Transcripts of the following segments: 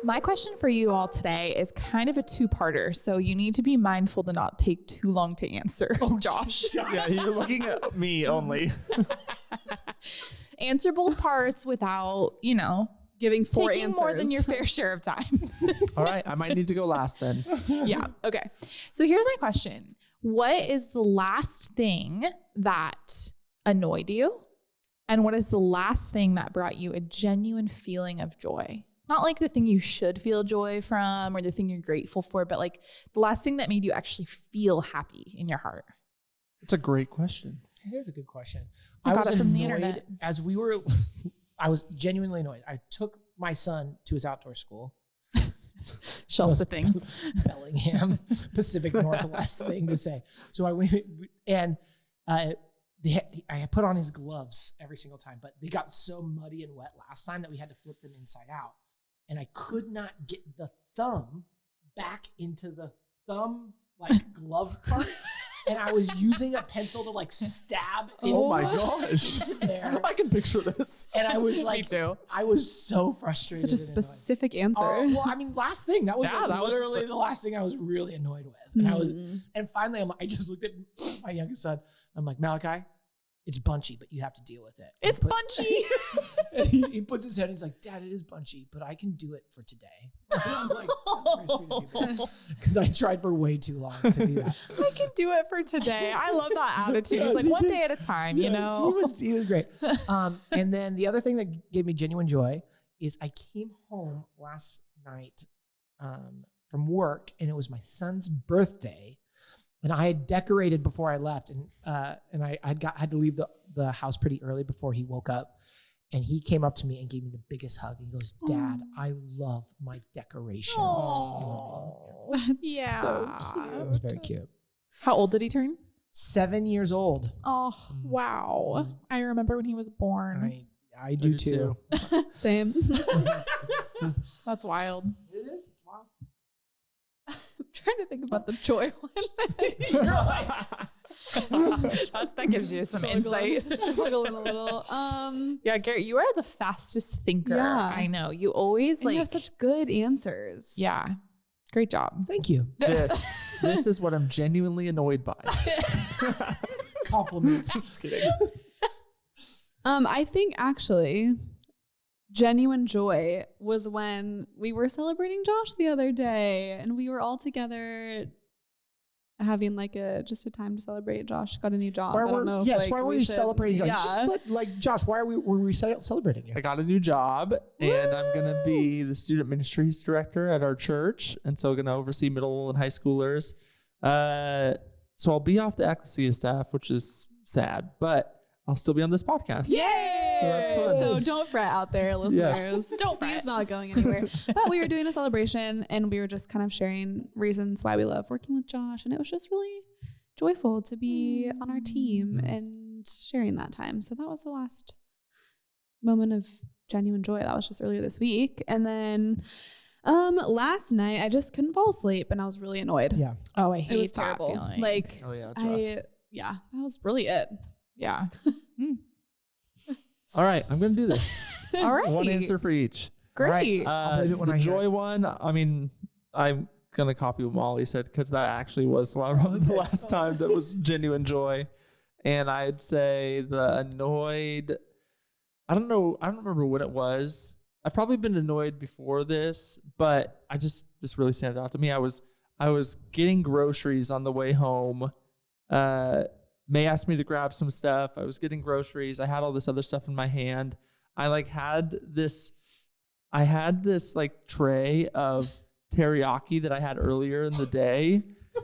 My question for you all today is kind of a two-parter, so you need to be mindful to not take too long to answer, Josh. Yeah, you're looking at me only. Answer both parts without, Giving four taking answers. more than your fair share of time. All right, I might need to go last then. Yeah, okay. So here's my question. What is the last thing that annoyed you? And what is the last thing that brought you a genuine feeling of joy? Not like the thing you should feel joy from or the thing you're grateful for, but like the last thing that made you actually feel happy in your heart. It's a great question. It is a good question. I got was it from the annoyed internet. as we were. I was genuinely annoyed. I took my son to his outdoor school. Shelves of things. Bellingham, Pacific Northwest thing to say. So I went and I put on his gloves every single time, but they got so muddy and wet last time that we had to flip them inside out. And I could not get the thumb back into the thumb glove part. And I was using a pencil to stab Oh my gosh. into there. I can picture this. And I was Me too. I was so frustrated. Such a and annoyed. specific answer. Well, I mean, last thing that was Yeah, that was literally the last thing I was really annoyed with, and and finally, I just looked at my youngest son. I'm like, Malachi, it's bunchy, but you have to deal with it. It's bunchy. And he puts his head. He's like, Dad, it is bunchy, but I can do it for today. And I'm like, because I tried for way too long to do that. I can do it for today. I love that attitude. It's like one day at a time, Yes, he was great. And then the other thing that gave me genuine joy is I came home last night from work, and it was my son's birthday, and I had decorated before I left, and I had to leave the house pretty early before he woke up, and he came up to me and gave me the biggest hug. He goes, "Dad, I love my decorations." Yeah. So cute. It was very cute. How old did he turn? 7 years old. Oh, wow. I remember when he was born. I do too. Same. That's wild. It is. Wow. I'm trying to think about the joy one. that gives you some insight. Struggling a little. Yeah, Garrett, you are the fastest thinker. Yeah. I know. You always And you have such good answers. yeah. Great job. Thank you. This is what I'm genuinely annoyed by. Compliments. Just kidding. I think actually genuine joy was when we were celebrating Josh the other day and we were all together having just a time to celebrate. Josh got a new job. I don't know. Why were we celebrating Josh? Yeah. Just Josh, why were we celebrating you? I got a new job, and I'm going to be the student ministries director at our church, and so going to oversee middle and high schoolers. So I'll be off the ecclesia staff, which is sad, but I'll still be on this podcast. Yay! So that's fun. So don't fret out there, listeners. Don't fret. He's not going anywhere. But we were doing a celebration and we were just kind of sharing reasons why we love working with Josh. And it was just really joyful to be on our team and sharing that time. So that was the last moment of genuine joy. That was just earlier this week. And then last night I just couldn't fall asleep and I was really annoyed. Yeah. Oh, I hate It was that terrible. feeling. Oh yeah, tough. That was really it. Yeah. All right, I'm going to do this. All right. One answer for each. Great. I'll believe it when The I hear joy one, I mean, I'm going to copy what Molly said because that actually was the last time that was genuine joy. And I'd say the annoyed, I don't remember when it was. I've probably been annoyed before this, but this really stands out to me. I was getting groceries on the way home. May asked me to grab some stuff. I was getting groceries. I had all this other stuff in my hand. I had this tray of teriyaki that I had earlier in the day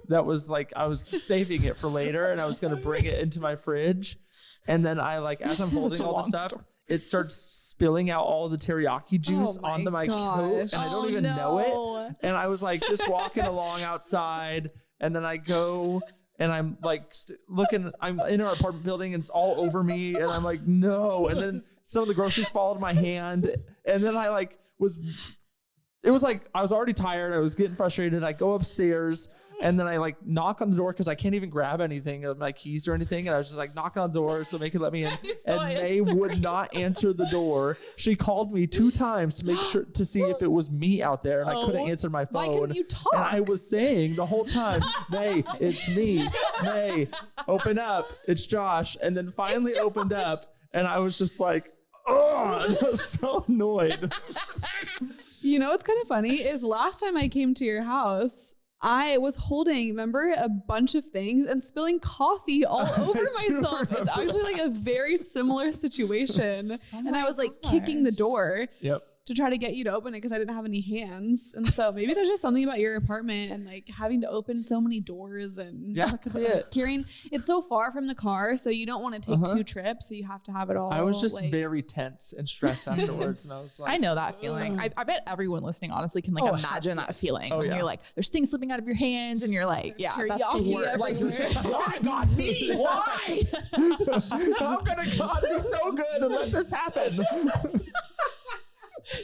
that was I was saving it for later and I was going to bring it into my fridge. And then as I'm holding all the stuff, it starts spilling out all the teriyaki juice onto my coat and I don't even know it. And I was just walking along outside and then I go and I'm looking, I'm in our apartment building and it's all over me. And I'm like, no. And then some of the groceries fall into my hand. And then I was already tired. I was getting frustrated. I go upstairs And then I like knock on the door because I can't even grab anything of my keys or anything. And I was just like knocking on the door so they could let me in. And May would not answer the door. She called me 2 times to make sure to see if it was me out there. And I couldn't answer my phone. Why couldn't you talk? And I was saying the whole time, May, it's me. May, open up. It's Josh. And then finally opened up. And I was just like, oh, I was so annoyed. You know what's kind of funny is last time I came to your house, I was holding, remember, a bunch of things and spilling coffee all over myself. It's actually like a very similar situation. And I was like kicking the door. Yep. To try to get you to open it because I didn't have any hands. And so maybe there's just something about your apartment and like having to open so many doors and carrying it's so far from the car. So you don't want to take 2 trips. So you have to have it all. I was just like, very tense and stressed afterwards. And I was like, I know that feeling. I bet everyone listening honestly can like imagine that feeling when you're like, there's things slipping out of your hands and you're like, that's the worst. Like, why God me? Why? How could God be so good and let this happen?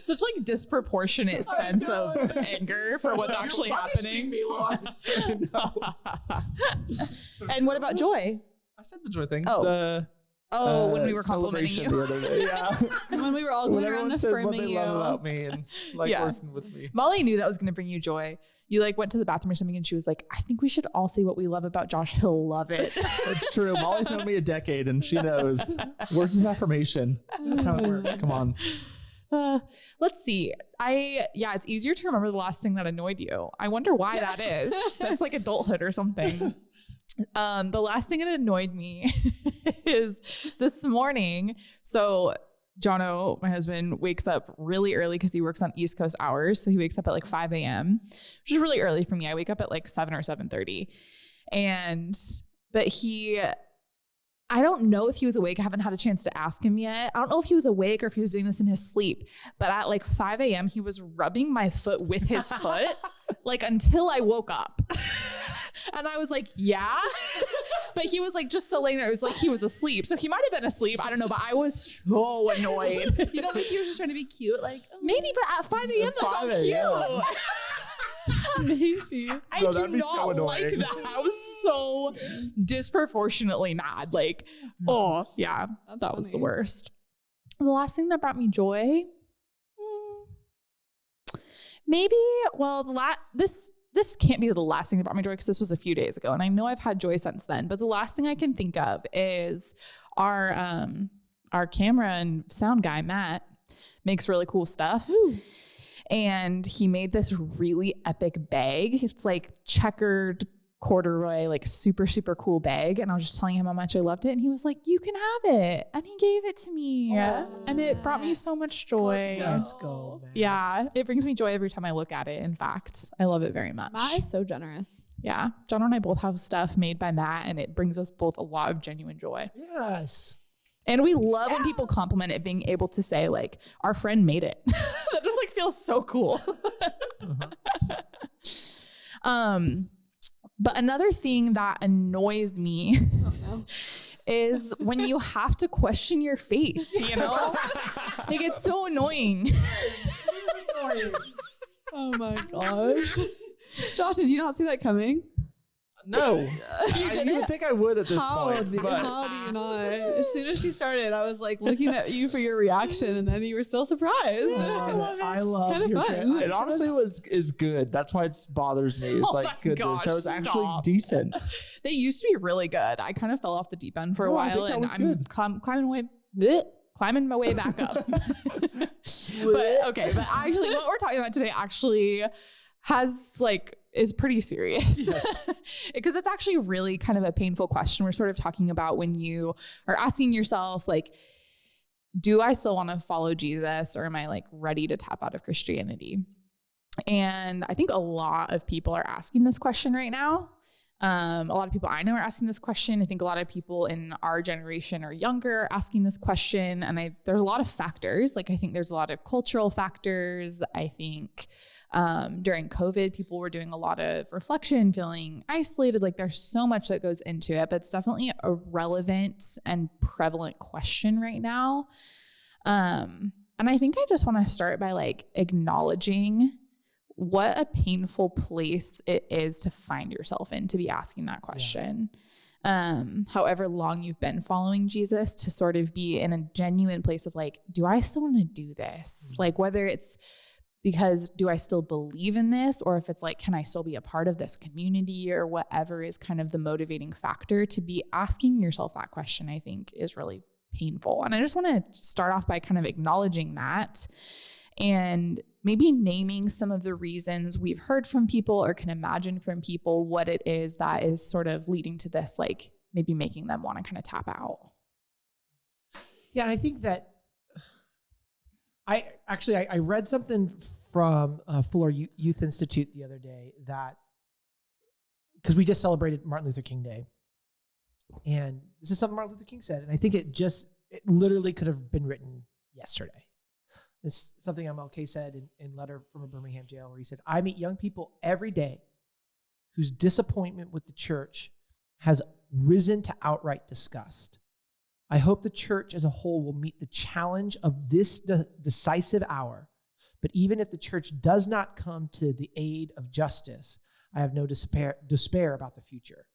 Such like disproportionate sense of anger for what's actually happening. And what about joy? I said the joy thing. When we were complimenting you the other day. Yeah. when we were all going around affirming what they love about me and like working with me. Molly knew that was going to bring you joy. You like went to the bathroom or something and she was like, I think we should all say what we love about Josh. He'll love it. It's true. Molly's known me a decade and she knows. Words of affirmation. That's how it works. Come on. Let's see. It's easier to remember the last thing that annoyed you. I wonder why that is. That's like adulthood or something. The last thing that annoyed me is this morning. So Jono, my husband, wakes up really early because he works on East Coast hours. So he wakes up at like 5 a.m., which is really early for me. I wake up at like 7 or 7:30. But I don't know if he was awake. I haven't had a chance to ask him yet. I don't know if he was awake or if he was doing this in his sleep, but at like 5 a.m., he was rubbing my foot with his foot, like until I woke up. And I was like, yeah, but he was like, just so laying there. It was like, he was asleep. So he might've been asleep. I don't know, but I was so annoyed. You don't think he was just trying to be cute? Like maybe, but at 5 a.m. that's all cute. Maybe. I do not like that. I was so disproportionately mad. Like, that was the worst. The last thing that brought me joy, maybe, this can't be the last thing that brought me joy because this was a few days ago. And I know I've had joy since then, but the last thing I can think of is our camera and sound guy, Matt, makes really cool stuff. Ooh. And he made this really epic bag. It's like checkered corduroy, like super, super cool bag. And I was just telling him how much I loved it. And he was like, you can have it. And he gave it to me. And it brought me so much joy. Let's go. Matt. Yeah. It brings me joy every time I look at it. In fact, I love it very much. Matt is so generous. Yeah. John and I both have stuff made by Matt and it brings us both a lot of genuine joy. Yes. And we love when people compliment it, being able to say like, our friend made it. That just like feels so cool. But another thing that annoys me is when you have to question your faith, you know? Like it's so annoying. Oh my gosh. Josh, did you not see that coming? No, you would think I would at this point. But How do you not? As soon as she started, I was like looking at you for your reaction, and then you were still surprised. I love Kind of your fun. it honestly is good. That's why it bothers me. It's like goodness, gosh, that was actually stop. decent. They used to be really good. I kind of fell off the deep end for a I think while that and was I'm good. climbing my way back up. But actually what we're talking about today actually is pretty serious because it's actually really kind of a painful question. We're sort of talking about when you are asking yourself, like, do I still want to follow Jesus or am I like ready to tap out of Christianity? And I think a lot of people are asking this question right now. A lot of people I know are asking this question. I think a lot of people in our generation or younger are asking this question. And there's a lot of factors. Like, I think there's a lot of cultural factors. I think during COVID, people were doing a lot of reflection, feeling isolated. Like, there's so much that goes into it, but it's definitely a relevant and prevalent question right now. And I think I just want to start by like acknowledging what a painful place it is to find yourself in, to be asking that question. However long you've been following Jesus, to sort of be in a genuine place of like, do I still want to do this? Like, whether it's because do I still believe in this, or if it's like, can I still be a part of this community, or whatever is kind of the motivating factor to be asking yourself that question, I think is really painful. And I just want to start off by kind of acknowledging that and maybe naming some of the reasons we've heard from people or can imagine from people what it is that is sort of leading to this, like maybe making them want to kind of tap out. Yeah, and I think that I read something from Fuller Youth Institute the other day, that because we just celebrated Martin Luther King Day, and this is something Martin Luther King said, and I think it literally could have been written yesterday. It's something MLK said in Letter from a Birmingham Jail, where he said, "I meet young people every day whose disappointment with the church has risen to outright disgust. I hope the church as a whole will meet the challenge of this decisive hour. But even if the church does not come to the aid of justice, I have no despair about the future."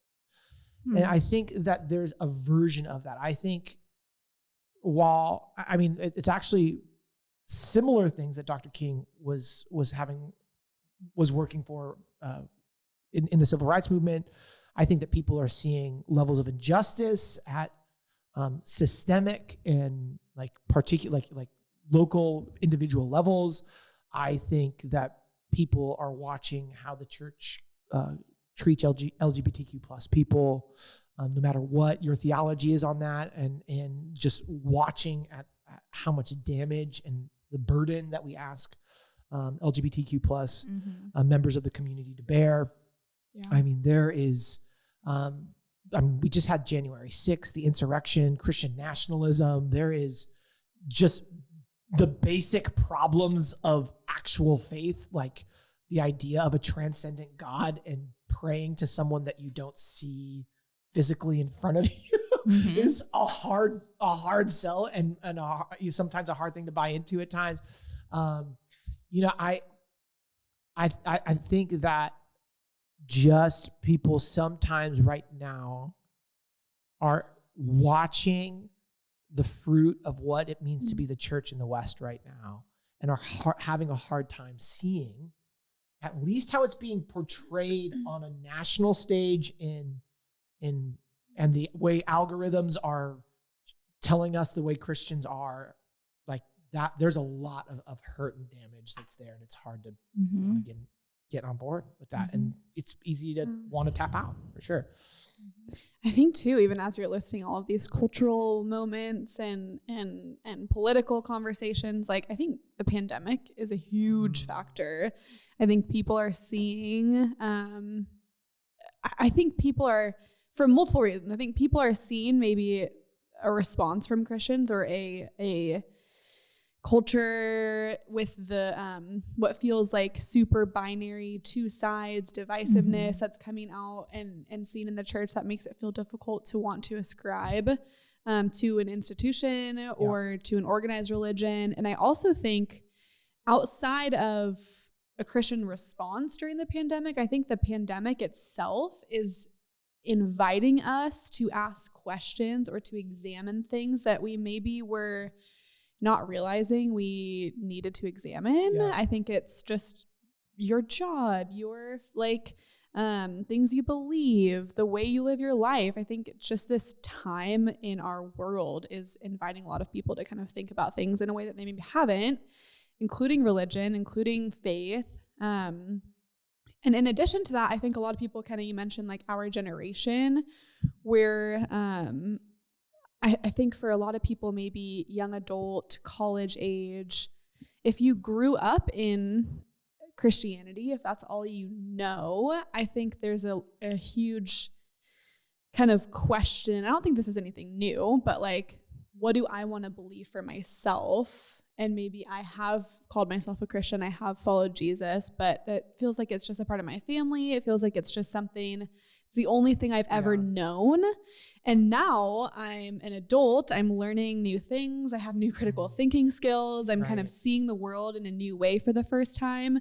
And I think that there's a version of that. I think it's actually similar things that Dr. King was working for in the civil rights movement. I think that people are seeing levels of injustice at systemic and particular local individual levels. I think that people are watching how the church treats LGBTQ plus people, no matter what your theology is on that, and just watching at how much damage and the burden that we ask LGBTQ plus members of the community to bear. Yeah. I mean, there is, we just had January 6th, the insurrection, Christian nationalism. There is just the basic problems of actual faith, like the idea of a transcendent God and praying to someone that you don't see physically in front of you. Is a hard sell and sometimes a hard thing to buy into at times. I think that just people sometimes right now are watching the fruit of what it means to be the church in the West right now, and are having a hard time seeing at least how it's being portrayed on a national stage and the way algorithms are telling us the way Christians are, like that. There's a lot of hurt and damage that's there, and it's hard to get on board with that. And it's easy to want to tap out, for sure. I think too, even as you're listing all of these cultural moments and political conversations, like I think the pandemic is a huge factor. I think people are seeing, I think people are, for multiple reasons, I think people are seeing maybe a response from Christians, or a culture with the what feels like super binary, two sides, divisiveness that's coming out and seen in the church, that makes it feel difficult to want to ascribe to an institution or to an organized religion. And I also think outside of a Christian response during the pandemic, I think the pandemic itself is inviting us to ask questions or to examine things that we maybe were not realizing we needed to examine. Yeah. I think it's just your job, your things you believe, the way you live your life. I think it's just this time in our world is inviting a lot of people to kind of think about things in a way that they maybe haven't, including religion, including faith. And in addition to that, I think a lot of people you mentioned like our generation, where I think for a lot of people, maybe young adult, college age, if you grew up in Christianity, if that's all you know, I think there's a huge kind of question. I don't think this is anything new, but like, what do I want to believe for myself? And maybe I have called myself a Christian, I have followed Jesus, but it feels like it's just a part of my family. It feels like it's just something It's the only thing I've ever known. And now I'm an adult. I'm learning new things. I have new critical thinking skills. I'm kind of seeing the world in a new way for the first time.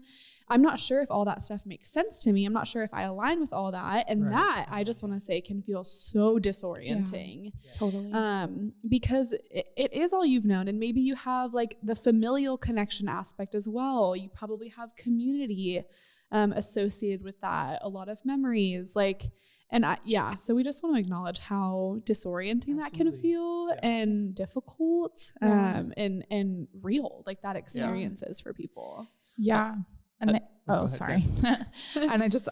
I'm not sure if all that stuff makes sense to me. I'm not sure if I align with all that. And that, I just want to say, can feel so disorienting. Yeah. Totally. Because it is all you've known. And maybe you have like the familial connection aspect as well. You probably have community associated with that, a lot of memories, so we just want to acknowledge how disorienting that can feel and difficult and real, like that experience is for people. Yeah. And sorry. And I just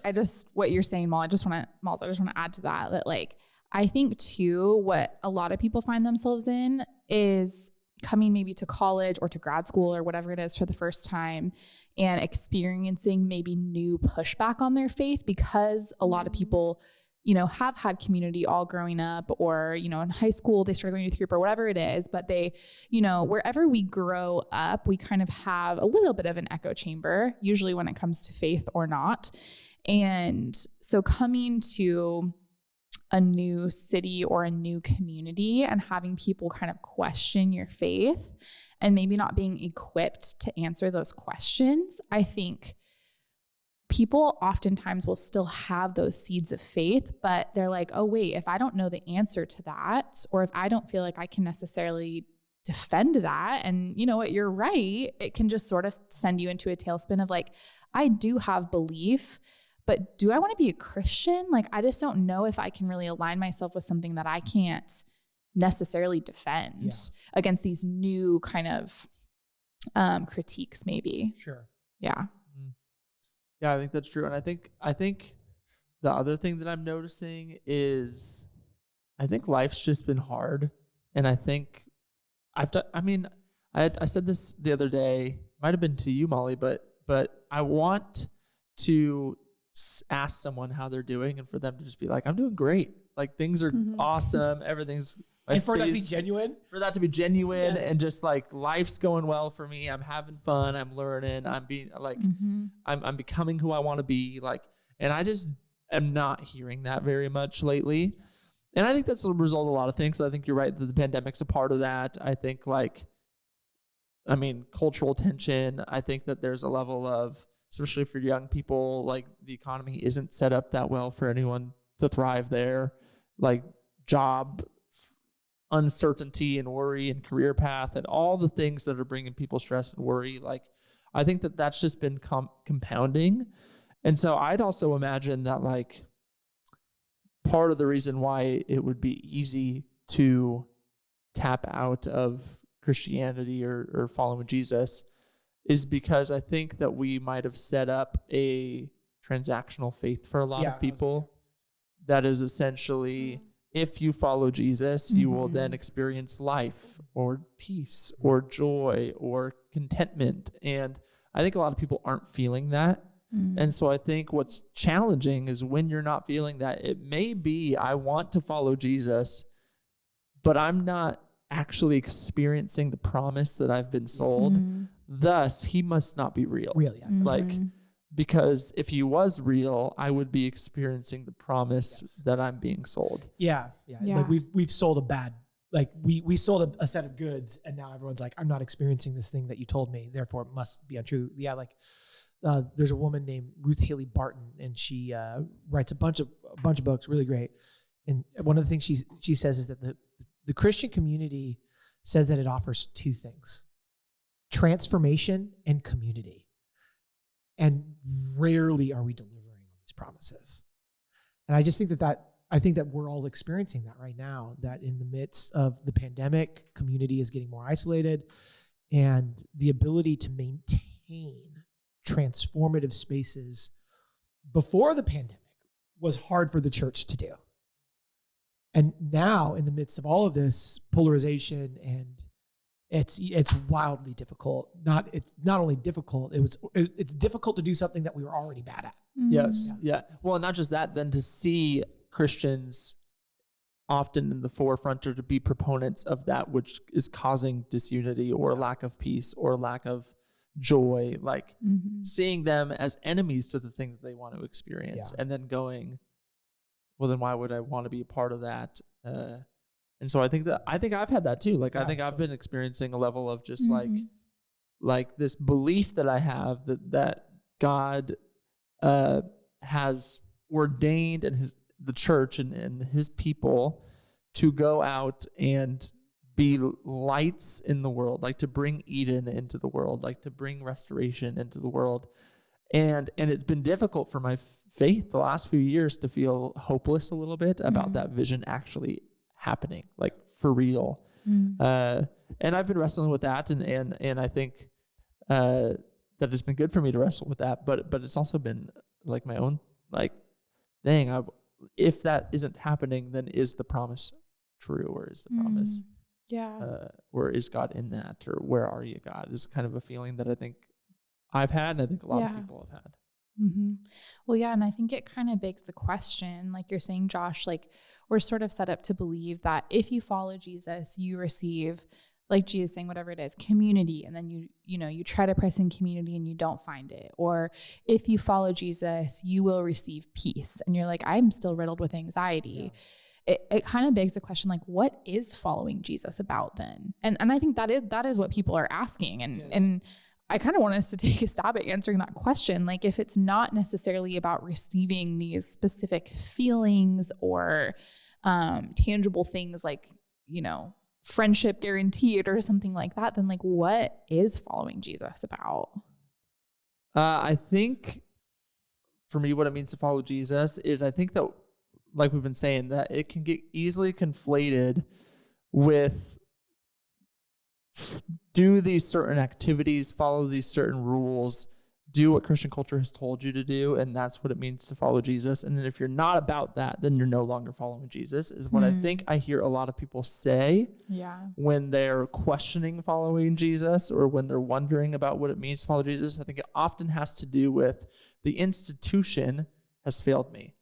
what you're saying, Mal, I just want to add to that like, I think too, what a lot of people find themselves in is coming maybe to college or to grad school or whatever it is for the first time and experiencing maybe new pushback on their faith, because a lot of people, have had community all growing up, or, in high school, they started going to youth group or whatever it is, but they, wherever we grow up, we kind of have a little bit of an echo chamber, usually when it comes to faith or not. And so coming to a new city or a new community and having people kind of question your faith and maybe not being equipped to answer those questions, I think people oftentimes will still have those seeds of faith, but they're like, oh, wait, if I don't know the answer to that, or if I don't feel like I can necessarily defend that, and you know what, you're right, it can just sort of send you into a tailspin of like, I do have belief, but do I want to be a Christian? Like, I just don't know if I can really align myself with something that I can't necessarily defend against these new kind of critiques, maybe. Sure. Yeah. Yeah, I think that's true. And I think the other thing that I'm noticing is I think life's just been hard. And I think I said this the other day, might have been to you, Molly, but I want to ask someone how they're doing and for them to just be like, I'm doing great. Like, things are awesome. Everything's and for that to be genuine. For that to be genuine and just like, life's going well for me. I'm having fun. I'm learning. I'm being like, I'm becoming who I want to be. Like, and I just am not hearing that very much lately. And I think that's a result of a lot of things. I think you're right that the pandemic's a part of that. I think cultural tension. I think that there's a level of, especially for young people, like the economy isn't set up that well for anyone to thrive there. Like job uncertainty and worry and career path and all the things that are bringing people stress and worry. Like, I think that that's just been compounding. And so I'd also imagine that like part of the reason why it would be easy to tap out of Christianity or following Jesus is because I think that we might have set up a transactional faith for a lot of people that is essentially, if you follow Jesus, you will then experience life or peace or joy or contentment. And I think a lot of people aren't feeling that. And so I think what's challenging is when you're not feeling that, it may be, I want to follow Jesus, but I'm not actually experiencing the promise that I've been sold. Thus, he must not be real. Really, because if he was real, I would be experiencing the promise that I'm being sold. Yeah. Like we've sold a bad, like we sold a set of goods, and now everyone's like, I'm not experiencing this thing that you told me, therefore it must be untrue. Yeah, like there's a woman named Ruth Haley Barton, and she writes a bunch of books, really great. And one of the things she says is that the Christian community says that it offers two things: transformation and community. And rarely are we delivering on these promises. And I just think I think that we're all experiencing that right now, that in the midst of the pandemic, community is getting more isolated, and the ability to maintain transformative spaces before the pandemic was hard for the church to do. And now, in the midst of all of this polarization, and it's wildly difficult. It's not only difficult, it's difficult to do something that we were already bad at. Yes. Yeah. Well, not just that, then to see Christians often in the forefront or to be proponents of that which is causing disunity or lack of peace or lack of joy, like seeing them as enemies to the thing that they want to experience, and then going, well, then why would I want to be a part of that? And so I think I've had that too. Like, I think I've been experiencing a level of just like this belief that I have that God has ordained and the church and his people to go out and be lights in the world, like to bring Eden into the world, like to bring restoration into the world. And it's been difficult for my faith the last few years to feel hopeless a little bit about that vision actually happening, like for real. And I've been wrestling with that, and I think that it's been good for me to wrestle with that, but it's also been like my own, like, dang, if that isn't happening, then is the promise true, or is the promise or is God in that, or where are you, God? Is kind of a feeling that I think I've had, and I think a lot of people have had. Well, yeah, and I think it kind of begs the question, like you're saying, Josh, like we're sort of set up to believe that if you follow Jesus, you receive, like Jesus saying, whatever it is, community, and then you try to press in community and you don't find it. Or if you follow Jesus, you will receive peace. And you're like, I'm still riddled with anxiety. Yeah. It kind of begs the question, like, what is following Jesus about then? And I think that is what people are asking. And I kind of want us to take a stab at answering that question. Like, if it's not necessarily about receiving these specific feelings or tangible things like, friendship guaranteed or something like that, then like, what is following Jesus about? I think for me, what it means to follow Jesus is, I think that, like we've been saying, that it can get easily conflated with do these certain activities, follow these certain rules, do what Christian culture has told you to do, and that's what it means to follow Jesus. And then if you're not about that, then you're no longer following Jesus, is what I think I hear a lot of people say when they're questioning following Jesus, or when they're wondering about what it means to follow Jesus. I think it often has to do with the institution has failed me.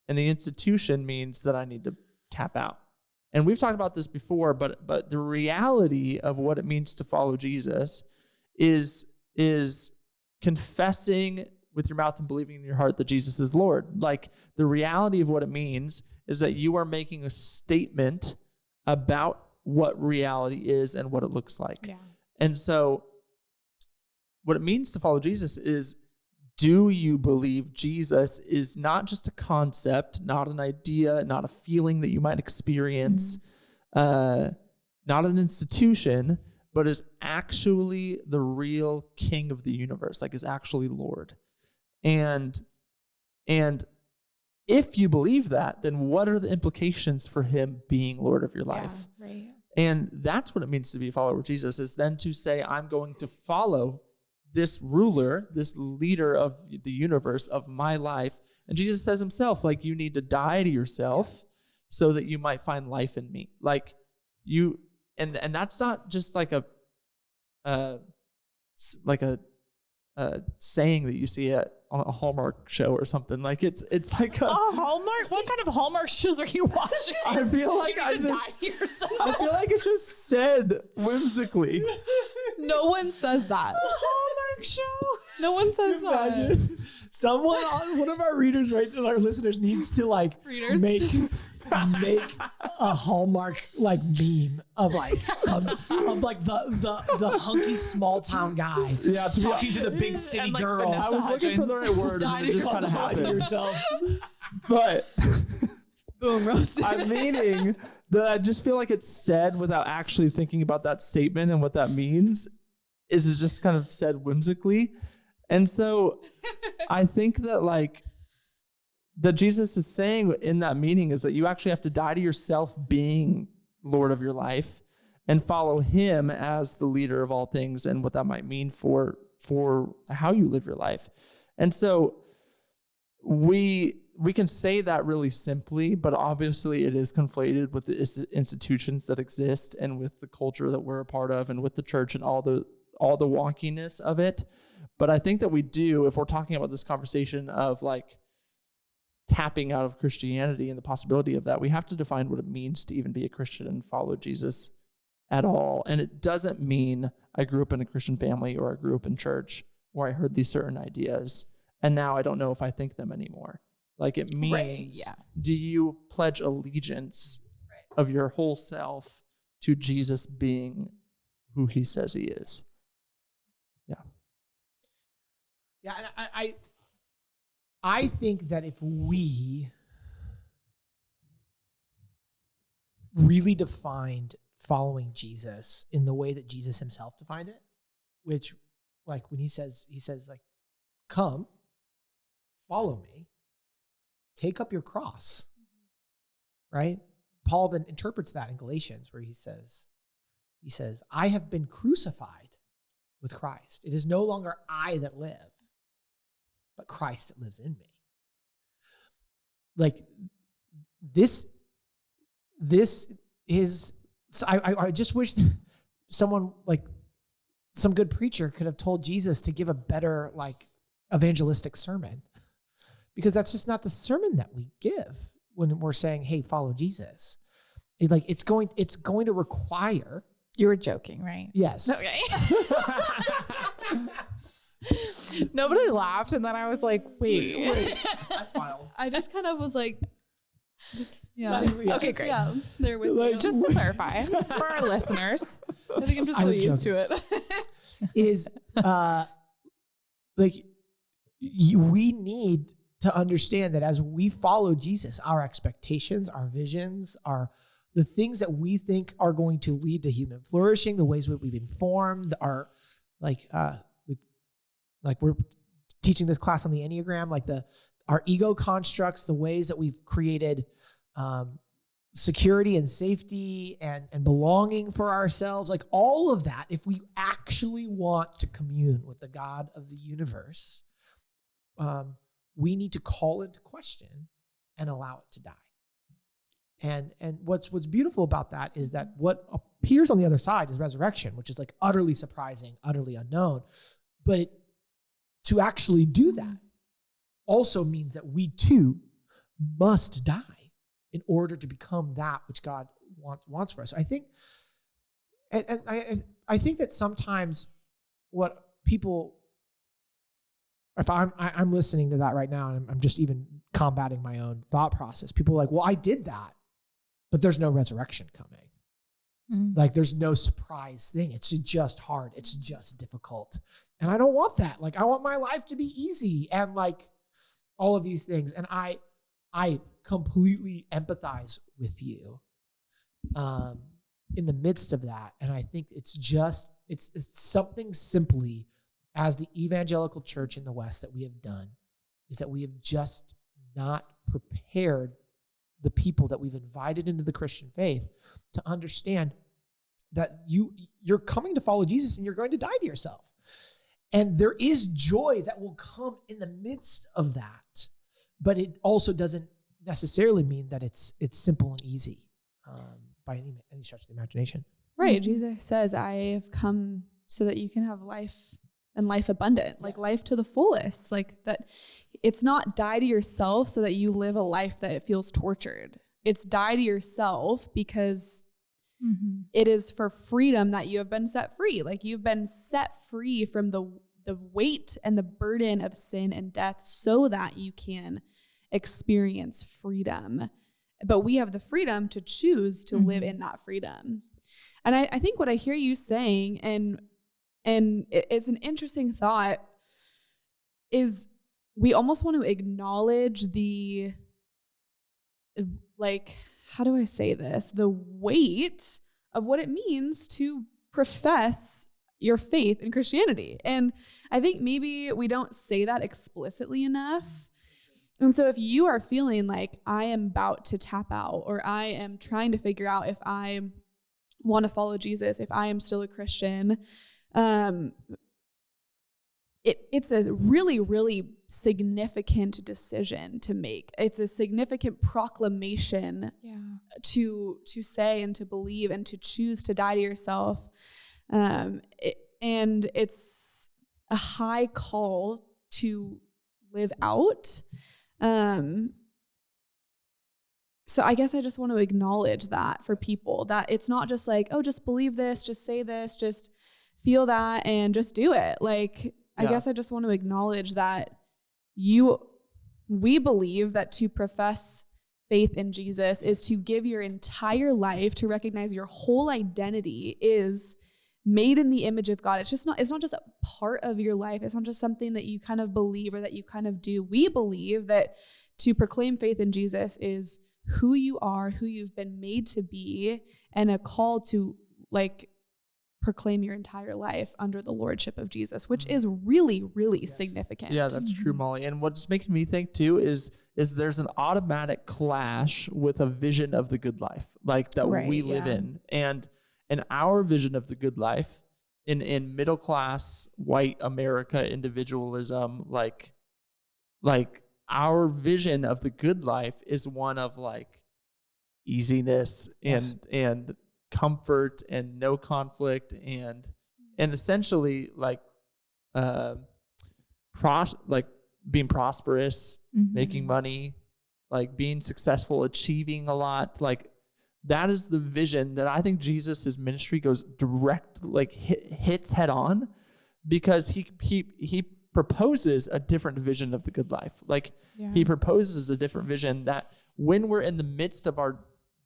And the institution means that I need to tap out. And we've talked about this before, but the reality of what it means to follow Jesus is confessing with your mouth and believing in your heart that Jesus is Lord. Like, the reality of what it means is that you are making a statement about what reality is and what it looks like. Yeah. And so what it means to follow Jesus is, do you believe Jesus is not just a concept, not an idea, not a feeling that you might experience, not an institution, but is actually the real king of the universe, like is actually Lord? And if you believe that, then what are the implications for him being Lord of your life? Right. And that's what it means to be a follower of Jesus, is then to say, I'm going to follow this ruler, this leader of the universe, of my life. And Jesus says himself, like, you need to die to yourself so that you might find life in me. Like, you, and that's not just like a saying that you see on a Hallmark show or something. Like, it's like a Hallmark. What kind of Hallmark shows are you watching? I feel like I feel like it's just said whimsically. No one says that. Hallmark show. No one says that. Someone on one of our readers, right, our listeners, needs to like make a Hallmark like meme of like the hunky small town guy talking to the big city like girl. Vanessa I was looking for the right word, and it just kind of happened. Yourself. But Boom, roasted. I'm meaning that I just feel like it's said without actually thinking about that statement and what that means. Is it just kind of said whimsically? And so I think that like that Jesus is saying in that meaning is that you actually have to die to yourself being Lord of your life and follow him as the leader of all things, and what that might mean for how you live your life. And so we can say that really simply, but obviously it is conflated with the institutions that exist and with the culture that we're a part of and with the church and all the wonkiness of it. But I think that we do, if we're talking about this conversation of like tapping out of Christianity and the possibility of that, we have to define what it means to even be a Christian and follow Jesus at all. And it doesn't mean I grew up in a Christian family, or I grew up in church, or I heard these certain ideas, and now I don't know if I think them anymore. Like it means, yeah. do you pledge allegiance of your whole self to Jesus being who he says he is? Yeah. Yeah, and I think that if we really defined following Jesus in the way that Jesus himself defined it, which, like when he says like, come, follow me, take up your cross, right? Paul then interprets that in Galatians where he says, I have been crucified with Christ. It is no longer I that live, but Christ that lives in me. Like this is, so I just wish someone, like some good preacher, could have told Jesus to give a better like evangelistic sermon, because that's just not the sermon that we give when we're saying, hey, follow Jesus. It's going to require. You were joking, right? Yes. Okay. Nobody laughed, and then I was like, wait. I smiled. I just kind of was like, yeah. Okay, great. Yeah, there with you. Just to clarify for our listeners. I think I'm just I so was used to it. Is we need to understand that as we follow Jesus, our expectations, our visions, the things that we think are going to lead to human flourishing, the ways that we've been formed, are like we're teaching this class on the Enneagram, like our ego constructs, the ways that we've created security and safety and belonging for ourselves, like all of that, if we actually want to commune with the God of the universe, we need to call into question and allow it to die. And what's beautiful about that is that what appears on the other side is resurrection, which is like utterly surprising, utterly unknown. But to actually do that also means that we too must die in order to become that which God wants for us. I think, and I think that sometimes what people, if I'm listening to that right now, and I'm just even combating my own thought process. People are like, well, I did that, but there's no resurrection coming. Like there's no surprise thing. It's just hard. It's just difficult. And I don't want that. Like I want my life to be easy and like all of these things. And I completely empathize with you in the midst of that. And I think it's something simply as the evangelical church in the West that we have done is that we have just not prepared the people that we've invited into the Christian faith to understand that you're coming to follow Jesus and you're going to die to yourself. And there is joy that will come in the midst of that. But it also doesn't necessarily mean that it's simple and easy by any stretch of the imagination. Right. Jesus says, I have come so that you can have life and life abundant, like life to the fullest. Like that it's not die to yourself so that you live a life that it feels tortured. It's die to yourself because it is for freedom that you have been set free. Like you've been set free from the weight and the burden of sin and death so that you can experience freedom. But we have the freedom to choose to live in that freedom. And I think what I hear you saying, and it's an interesting thought, is we almost want to acknowledge the, like, how do I say this? The weight of what it means to profess your faith in Christianity. And I think maybe we don't say that explicitly enough. And so if you are feeling like I am about to tap out, or I am trying to figure out if I want to follow Jesus, if I am still a Christian, it's a really, really significant decision to make. It's a significant proclamation to say and to believe and to choose to die to yourself. And it's a high call to live out. So I guess I just want to acknowledge that for people, that it's not just like, oh, just believe this, just say this, just feel that, and just do it. Like, I guess I just want to acknowledge that you we believe that to profess faith in Jesus is to give your entire life, to recognize your whole identity is made in the image of God. It's not just a part of your life. It's not just something that you kind of believe or that you kind of do. We believe that to proclaim faith in Jesus is who you are, who you've been made to be, and a call to like proclaim your entire life under the lordship of Jesus, which is really, really significant. Yeah, that's true, Molly. And what's making me think too is there's an automatic clash with a vision of the good life, like that we live in. And our vision of the good life in middle class white America individualism, like our vision of the good life is one of like easiness and comfort and no conflict and essentially like being prosperous, making money, like being successful, achieving a lot. Like that is the vision that I think Jesus's ministry goes direct, like hits head on, because he proposes a different vision of the good life. Like he proposes a different vision that when we're in the midst of our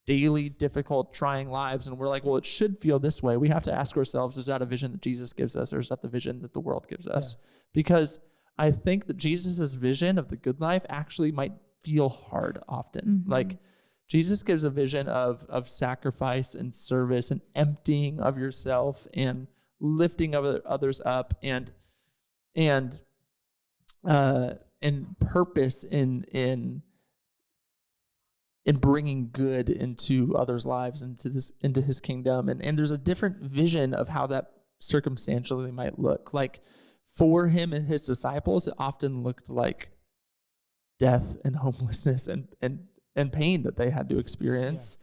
daily, difficult, trying lives, and we're like, well, it should feel this way, we have to ask ourselves, is that a vision that Jesus gives us, or is that the vision that the world gives us? Because I think that Jesus's vision of the good life actually might feel hard often. Like Jesus gives a vision of sacrifice and service and emptying of yourself and lifting of others up and purpose in bringing good into others' lives, into his kingdom. And there's a different vision of how that circumstantially might look. Like for him and his disciples, it often looked like death and homelessness and pain that they had to experience.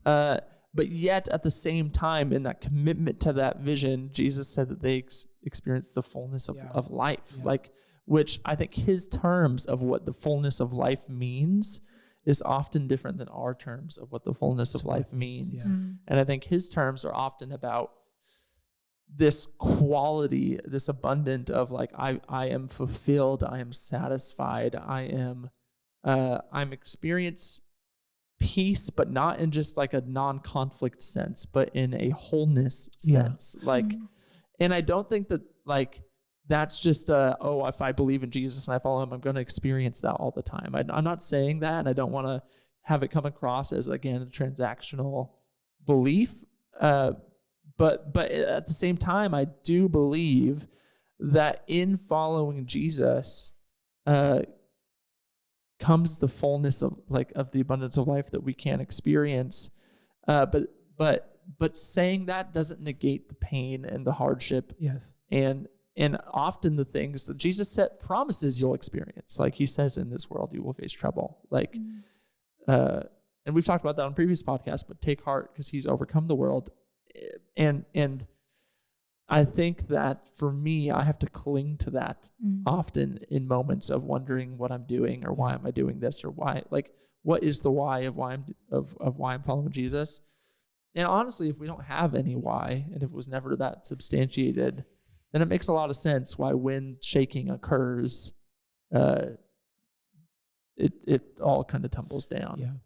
But yet at the same time, in that commitment to that vision, Jesus said that they experienced the fullness of life, like, which I think his terms of what the fullness of life means is often different than our terms of what the fullness of life means. And I think his terms are often about this quality, this abundant of like, I am fulfilled, I am satisfied, I'm experience peace, but not in just like a non-conflict sense, but in a wholeness sense. Like, and I don't think that like, that's just if I believe in Jesus and I follow him, I'm going to experience that all the time. I'm not saying that, and I don't want to have it come across as, again, a transactional belief. But at the same time, I do believe that in following Jesus comes the fullness of the abundance of life that we can experience. But saying that doesn't negate the pain and the hardship. And often the things that Jesus said promises you'll experience. Like he says, in this world, you will face trouble. Like, and we've talked about that on previous podcasts, but take heart because he's overcome the world. And I think that for me, I have to cling to that often in moments of wondering what I'm doing or why am I doing this or why, like, what is the why of why I'm following Jesus? And honestly, if we don't have any why, and if it was never that substantiated, then it makes a lot of sense why when shaking occurs, it all kind of tumbles down.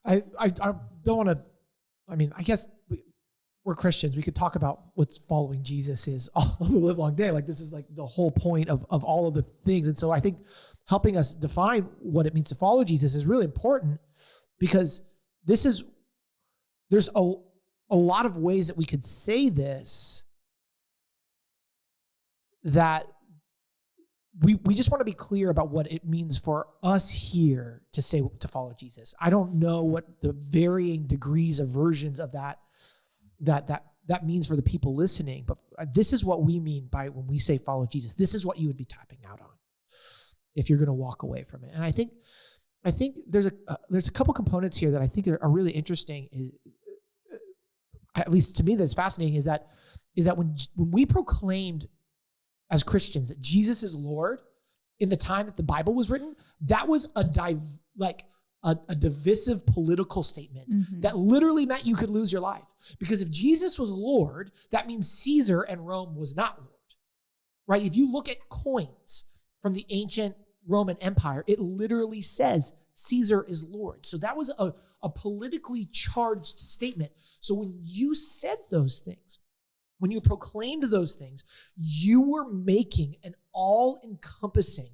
I don't want to, I guess we're Christians. We could talk about what's following Jesus is all the live long day. Like this is like the whole point of all of the things. And so I think helping us define what it means to follow Jesus is really important, because there's a lot of ways that we could say this, that we just want to be clear about what it means for us here to say to follow Jesus. I don't know what the varying degrees of versions of that means for the people listening, but this is what we mean by when we say follow Jesus. This is what you would be tapping out on if you're going to walk away from it. And I think there's a couple components here that I think are really interesting. At least to me, that's fascinating. Is that when we proclaimed as Christians that Jesus is Lord in the time that the Bible was written, that was a divisive political statement that literally meant you could lose your life. Because if Jesus was Lord, that means Caesar and Rome was not Lord, right? If you look at coins from the ancient Roman Empire, it literally says Caesar is Lord. So that was a politically charged statement. So when you said those things, when you proclaimed those things, you were making an all-encompassing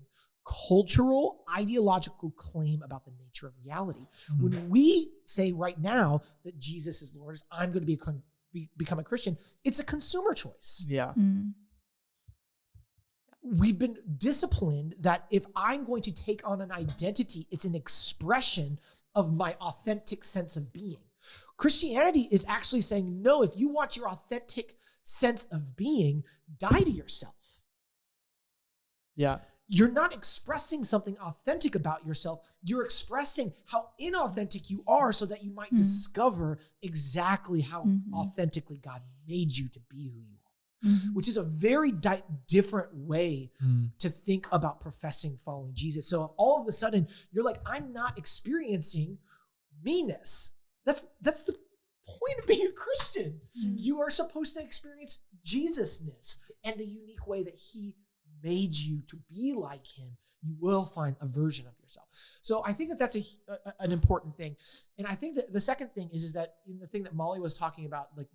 cultural, ideological claim about the nature of reality. Mm-hmm. When we say right now that Jesus is Lord, I'm going to become a Christian, it's a consumer choice. Yeah. We've been disciplined that if I'm going to take on an identity, it's an expression of my authentic sense of being. Christianity is actually saying, no, if you want your authentic sense of being, die to yourself. Yeah. You're not expressing something authentic about yourself. You're expressing how inauthentic you are so that you might discover exactly how authentically God made you to be who you are, which is a very different way to think about professing following Jesus. So all of a sudden, you're like, I'm not experiencing meanness. That's the point of being a Christian. You are supposed to experience Jesusness and the unique way that he made you to be like him. You will find a version of yourself. So I think that that's an important thing. And I think that the second thing is that in the thing that Molly was talking about, like,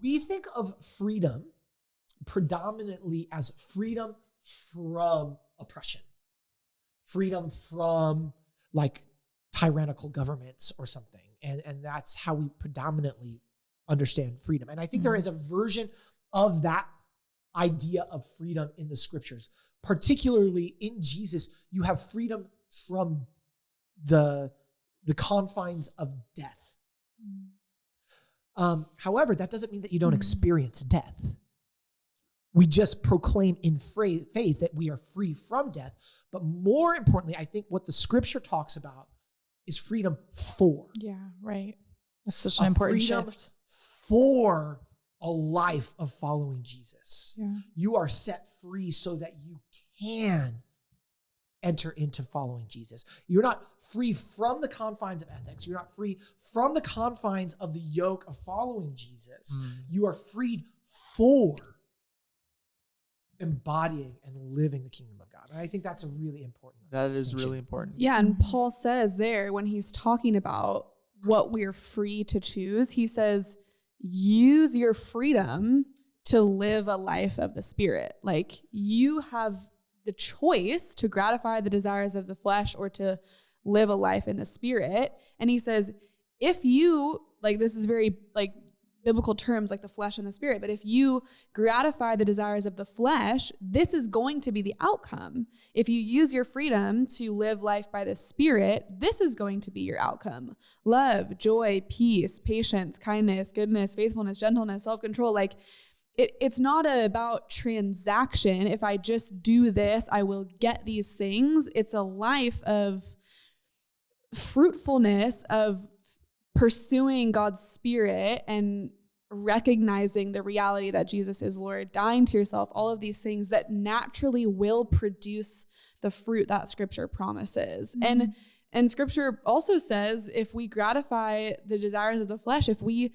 we think of freedom predominantly as freedom from oppression, freedom from like tyrannical governments or something. And that's how we predominantly understand freedom. And I think there is a version of that idea of freedom in the scriptures, particularly in Jesus. You have freedom from the confines of death. However, that doesn't mean that you don't experience death. We just proclaim in faith that we are free from death. But more importantly, I think what the scripture talks about is freedom for. Yeah, right. That's such an important shift. For a life of following Jesus. Yeah. You are set free so that you can enter into following Jesus. You're not free from the confines of ethics. You're not free from the confines of the yoke of following Jesus. You are freed for embodying and living the kingdom of God. And I think that's a really important. That is really important. Yeah, and Paul says there, when he's talking about what we're free to choose, he says, use your freedom to live a life of the Spirit. Like, you have the choice to gratify the desires of the flesh or to live a life in the Spirit. And he says, if you, like, this is very like biblical terms, like the flesh and the spirit, but if you gratify the desires of the flesh, this is going to be the outcome. If you use your freedom to live life by the Spirit, this is going to be your outcome. Love, joy, peace, patience, kindness, goodness, faithfulness, gentleness, self-control. Like, it's not about transaction. If I just do this, I will get these things. It's a life of fruitfulness, of pursuing God's Spirit and recognizing the reality that Jesus is Lord, dying to yourself, all of these things that naturally will produce the fruit that Scripture promises. And Scripture also says, if we gratify the desires of the flesh, if we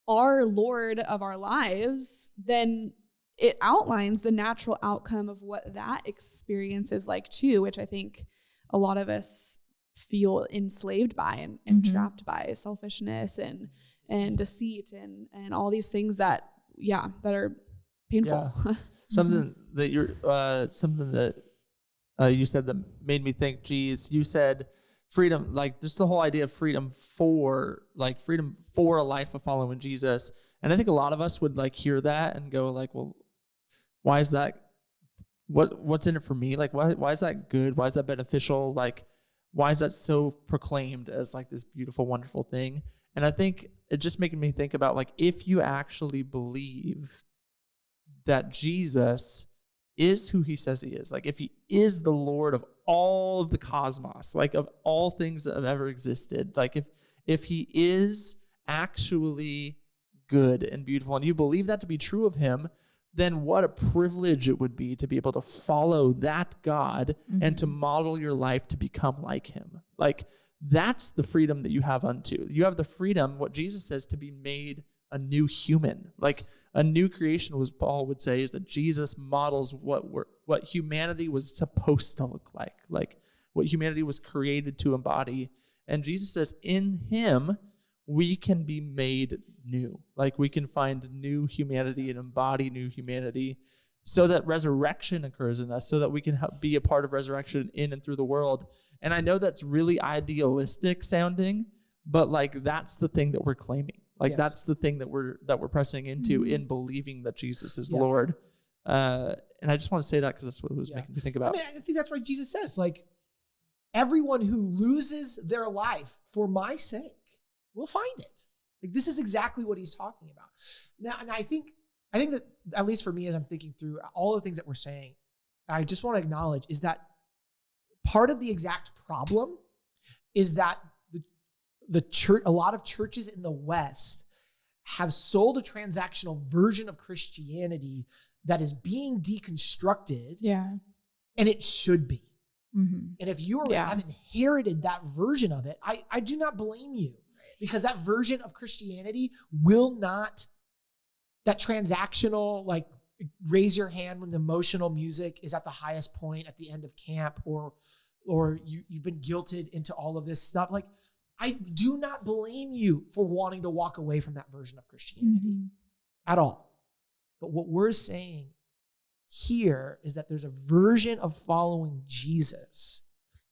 are Lord of our lives, then it outlines the natural outcome of what that experience is like too, which I think a lot of us feel enslaved by and trapped by selfishness and deceit and all these things that are painful. Yeah. Something that you said that made me think, geez, you said freedom, like just the whole idea of freedom for a life of following Jesus. And I think a lot of us would like hear that and go like, well, why is that? What's in it for me? Like, why is that good? Why is that beneficial? Like, why is that so proclaimed as like this beautiful, wonderful thing? And I think it just making me think about like, if you actually believe that Jesus is who he says he is, like if he is the Lord of all of the cosmos, like of all things that have ever existed, like if he is actually good and beautiful and you believe that to be true of him, then what a privilege it would be to be able to follow that God and to model your life to become like him. Like that's the freedom that you have unto. You have the freedom, what Jesus says, to be made a new human. Like a new creation, was Paul would say, is that Jesus models what humanity was supposed to look like what humanity was created to embody. And Jesus says, in him, we can be made new. Like we can find new humanity and embody new humanity so that resurrection occurs in us, so that we can be a part of resurrection in and through the world. And I know that's really idealistic sounding, but like that's the thing that we're claiming. Like that's the thing that we're pressing into in believing that Jesus is Lord. And I just want to say that because that's what it was making me think about. I mean, I think that's why Jesus says, like, everyone who loses their life for my sake will find it. Like, this is exactly what he's talking about. Now, and I think that, at least for me, as I'm thinking through all the things that we're saying, I just want to acknowledge is that part of the exact problem is that the church, a lot of churches in the West have sold a transactional version of Christianity that is being deconstructed. Yeah. And it should be. Mm-hmm. And if you have inherited that version of it, I do not blame you, because that version of Christianity will not, that transactional, like, raise your hand when the emotional music is at the highest point at the end of camp, or you've been guilted into all of this stuff. Like, I do not blame you for wanting to walk away from that version of Christianity at all. But what we're saying here is that there's a version of following Jesus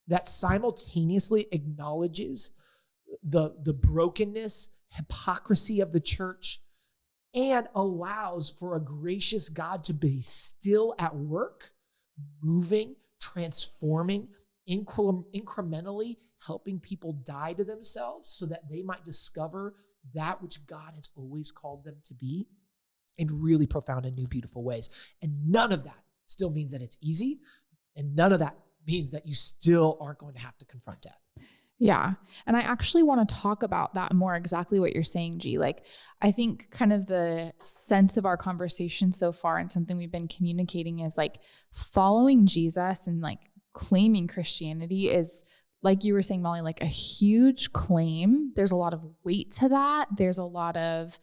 that simultaneously acknowledges the brokenness, hypocrisy of the church, and allows for a gracious God to be still at work, moving, transforming, incrementally helping people die to themselves so that they might discover that which God has always called them to be in really profound and new, beautiful ways. And none of that still means that it's easy. And none of that means that you still aren't going to have to confront death. Yeah. And I actually want to talk about that more, exactly what you're saying, G. Like, I think kind of the sense of our conversation so far and something we've been communicating is like following Jesus and like claiming Christianity is, like you were saying, Molly, like a huge claim. There's a lot of weight to that. There's a lot of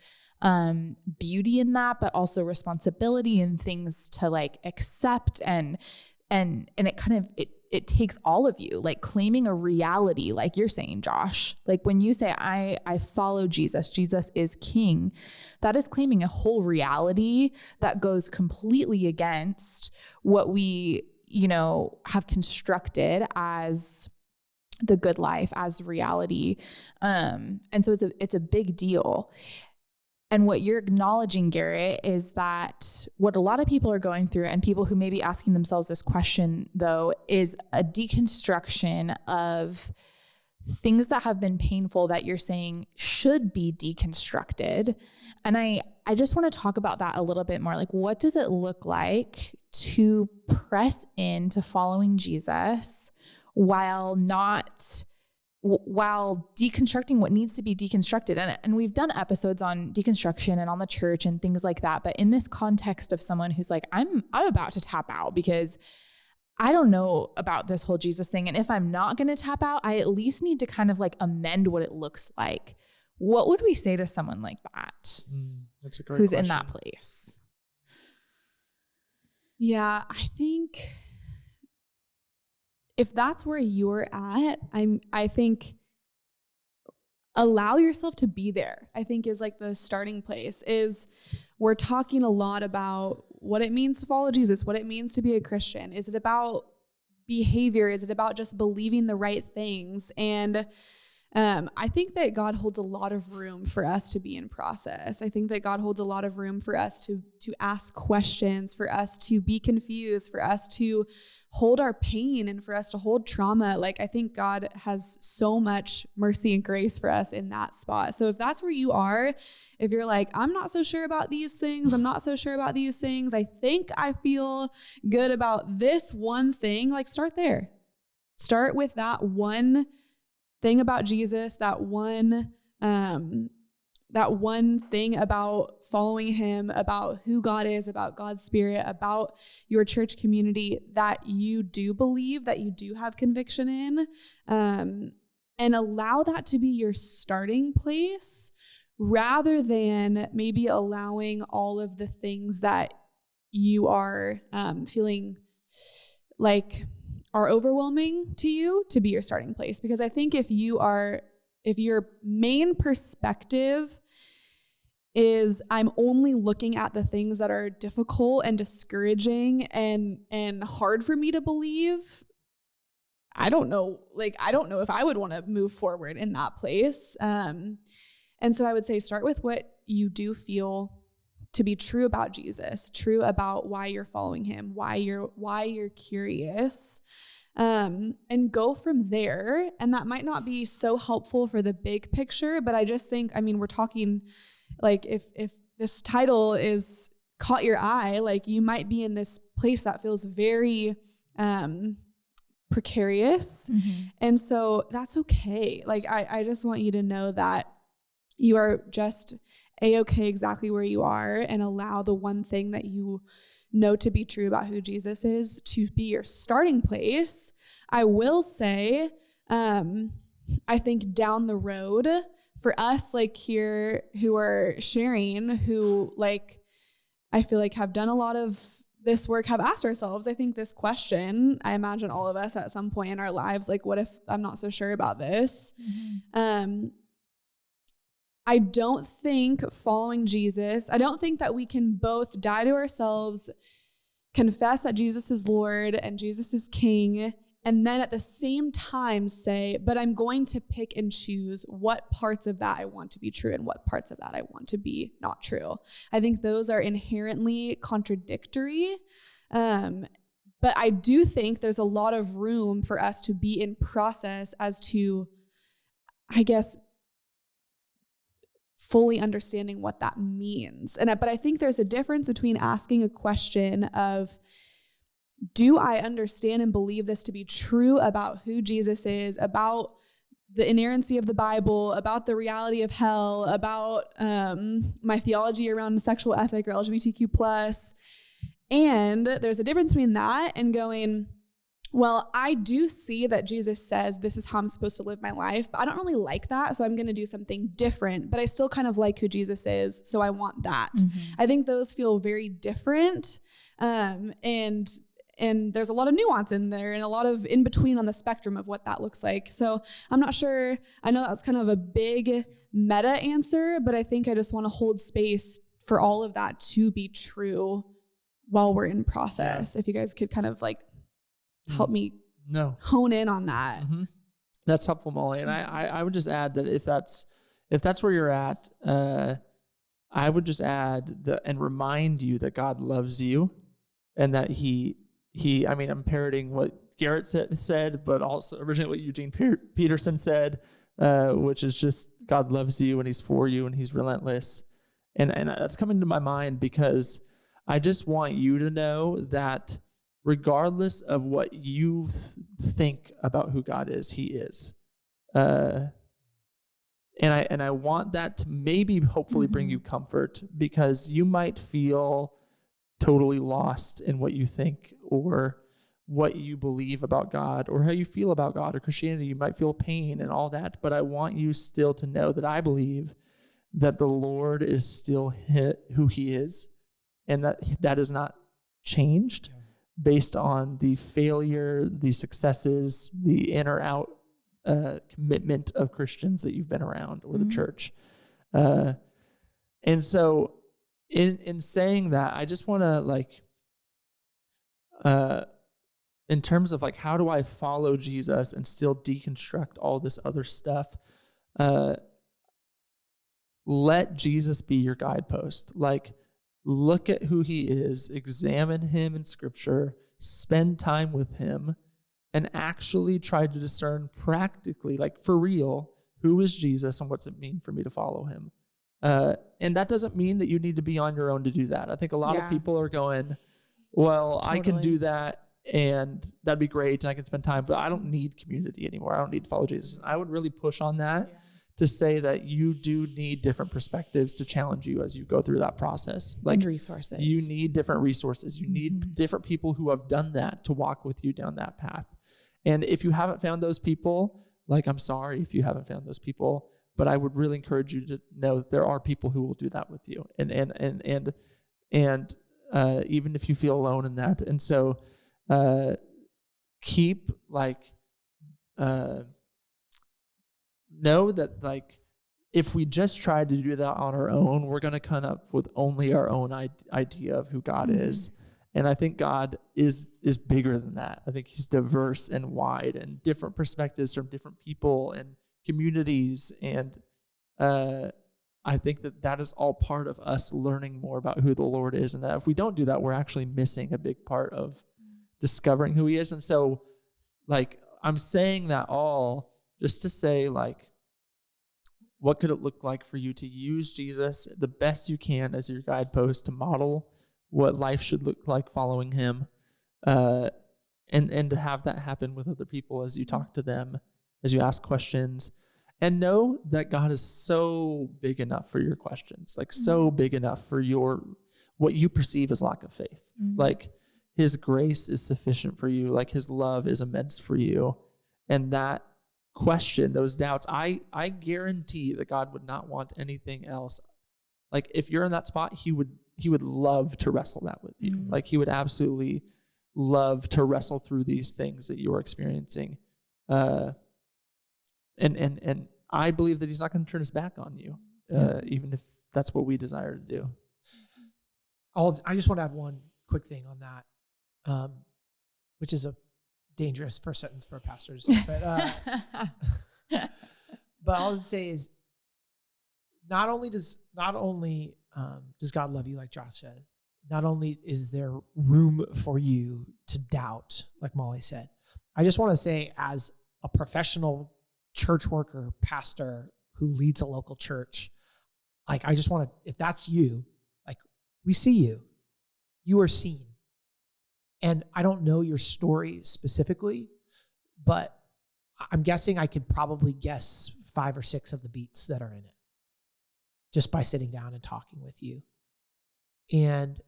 beauty in that, but also responsibility and things to like accept. And it kind of, it takes all of you, like claiming a reality, like you're saying, Josh. Like when you say, I follow Jesus, Jesus is king, that is claiming a whole reality that goes completely against what we, have constructed as the good life, as reality. And so it's a big deal. And what you're acknowledging, Garrett, is that what a lot of people are going through, and people who may be asking themselves this question, though, is a deconstruction of things that have been painful that you're saying should be deconstructed. And I just want to talk about that a little bit more. Like, what does it look like to press into following Jesus while deconstructing what needs to be deconstructed? And we've done episodes on deconstruction and on the church and things like that. But in this context of someone who's like, I'm about to tap out because I don't know about this whole Jesus thing. And if I'm not going to tap out, I at least need to kind of like amend what it looks like. What would we say to someone like that? That's a great who's question. in that place? Yeah, I think if that's where you're at, I think allow yourself to be there, I think is like the starting place. Is we're talking a lot about what it means to follow Jesus, what it means to be a Christian. Is it about behavior? Is it about just believing the right things? And I think that God holds a lot of room for us to be in process. I think that God holds a lot of room for us to ask questions, for us to be confused, for us to hold our pain, and for us to hold trauma. Like, I think God has so much mercy and grace for us in that spot. So if that's where you are, if you're like, I'm not so sure about these things, I'm not so sure about these things, I think I feel good about this one thing, like start there. Start with that one thing about Jesus, that one thing about following him, about who God is, about God's Spirit, about your church community that you do believe, that you do have conviction in, and allow that to be your starting place rather than maybe allowing all of the things that you are feeling like are overwhelming to you to be your starting place. Because I think if your main perspective is I'm only looking at the things that are difficult and discouraging and hard for me to believe, I don't know if I would want to move forward in that place. And so I would say start with what you do feel to be true about Jesus, true about why you're following him, why you're curious, and go from there. And that might not be so helpful for the big picture, but I just think, we're talking like if this title is caught your eye, like you might be in this place that feels very precarious. And so that's okay. Like I just want you to know that you are just A-okay exactly where you are, and allow the one thing that you know to be true about who Jesus is to be your starting place. I will say, I think down the road for us, like here who are sharing, who like, I feel like have done a lot of this work, have asked ourselves, I think this question, I imagine all of us at some point in our lives, like, what if I'm not so sure about this? I don't think following Jesus, I don't think that we can both die to ourselves, confess that Jesus is Lord and Jesus is King, and then at the same time say, but I'm going to pick and choose what parts of that I want to be true and what parts of that I want to be not true. I think those are inherently contradictory. But I do think there's a lot of room for us to be in process as to, I guess, fully understanding what that means. But I think there's a difference between asking a question of, do I understand and believe this to be true about who Jesus is, about the inerrancy of the Bible, about the reality of hell, about my theology around sexual ethic or LGBTQ+. And there's a difference between that and going, well, I do see that Jesus says this is how I'm supposed to live my life, but I don't really like that, so I'm going to do something different, but I still kind of like who Jesus is, so I want that. I think those feel very different, and there's a lot of nuance in there and a lot of in between on the spectrum of what that looks like. So I'm not sure, I know that's kind of a big meta answer, but I think I just want to hold space for all of that to be true while we're in process. If you guys could kind of like help me hone in on that. That's helpful, Molly. And I would just add that if that's where you're at, I would just add and remind you that God loves you, and that he I'm parroting what Garrett said, but also originally what Eugene Peterson said, which is just God loves you and he's for you and he's relentless. And that's coming to my mind because I just want you to know that regardless of what you think about who God is, he is. And I want that to maybe hopefully bring you comfort, because you might feel totally lost in what you think or what you believe about God or how you feel about God or Christianity. You might feel pain and all that, but I want you still to know that I believe that the Lord is still who he is, and that is not changed based on the failure, the successes, the in or out commitment of Christians that you've been around or the church. And so in saying that, I just want to in terms of like, how do I follow Jesus and still deconstruct all this other stuff? Let Jesus be your guidepost. Like, look at who he is, examine him in Scripture, spend time with him, and actually try to discern practically, like for real, who is Jesus and what's it mean for me to follow him? And that doesn't mean that you need to be on your own to do that. I think a lot of people are going, well, I can do that and that'd be great and I can spend time, but I don't need community anymore. I don't need to follow Jesus. I would really push on that to say that you do need different perspectives to challenge you as you go through that process. Like, and resources. You need different resources. You need different people who have done that to walk with you down that path. And if you haven't found those people, like, I'm sorry if you haven't found those people, but I would really encourage you to know that there are people who will do that with you, and even if you feel alone in that. And so keep know that if we just try to do that on our own, we're going to come up with only our own idea of who God is. And I think God is bigger than that. I think he's diverse and wide and different perspectives from different people and communities. And I think that is all part of us learning more about who the Lord is. And that if we don't do that, we're actually missing a big part of discovering who he is. And so I'm saying that all just to say what could it look like for you to use Jesus the best you can as your guidepost to model what life should look like following him, and to have that happen with other people as you talk to them, as you ask questions, and know that God is so big enough for your questions, so big enough for what you perceive as lack of faith. His grace is sufficient for you. His love is immense for you. And that question, those doubts, I guarantee that God would not want anything else. If you're in that spot, he would love to wrestle that with you. He would absolutely love to wrestle through these things that you're experiencing. And I believe that he's not going to turn his back on you, even if that's what we desire to do. I just want to add one quick thing on that, which is a dangerous first sentence for pastors. But all I'll say is, not only does God love you, like Josh said, not only is there room for you to doubt, like Molly said. I just want to say, as a professional church worker, pastor who leads a local church, I just want to, if that's you, we see you. You are seen. And I don't know your story specifically, but I'm guessing I could probably guess 5 or 6 of the beats that are in it just by sitting down and talking with you. And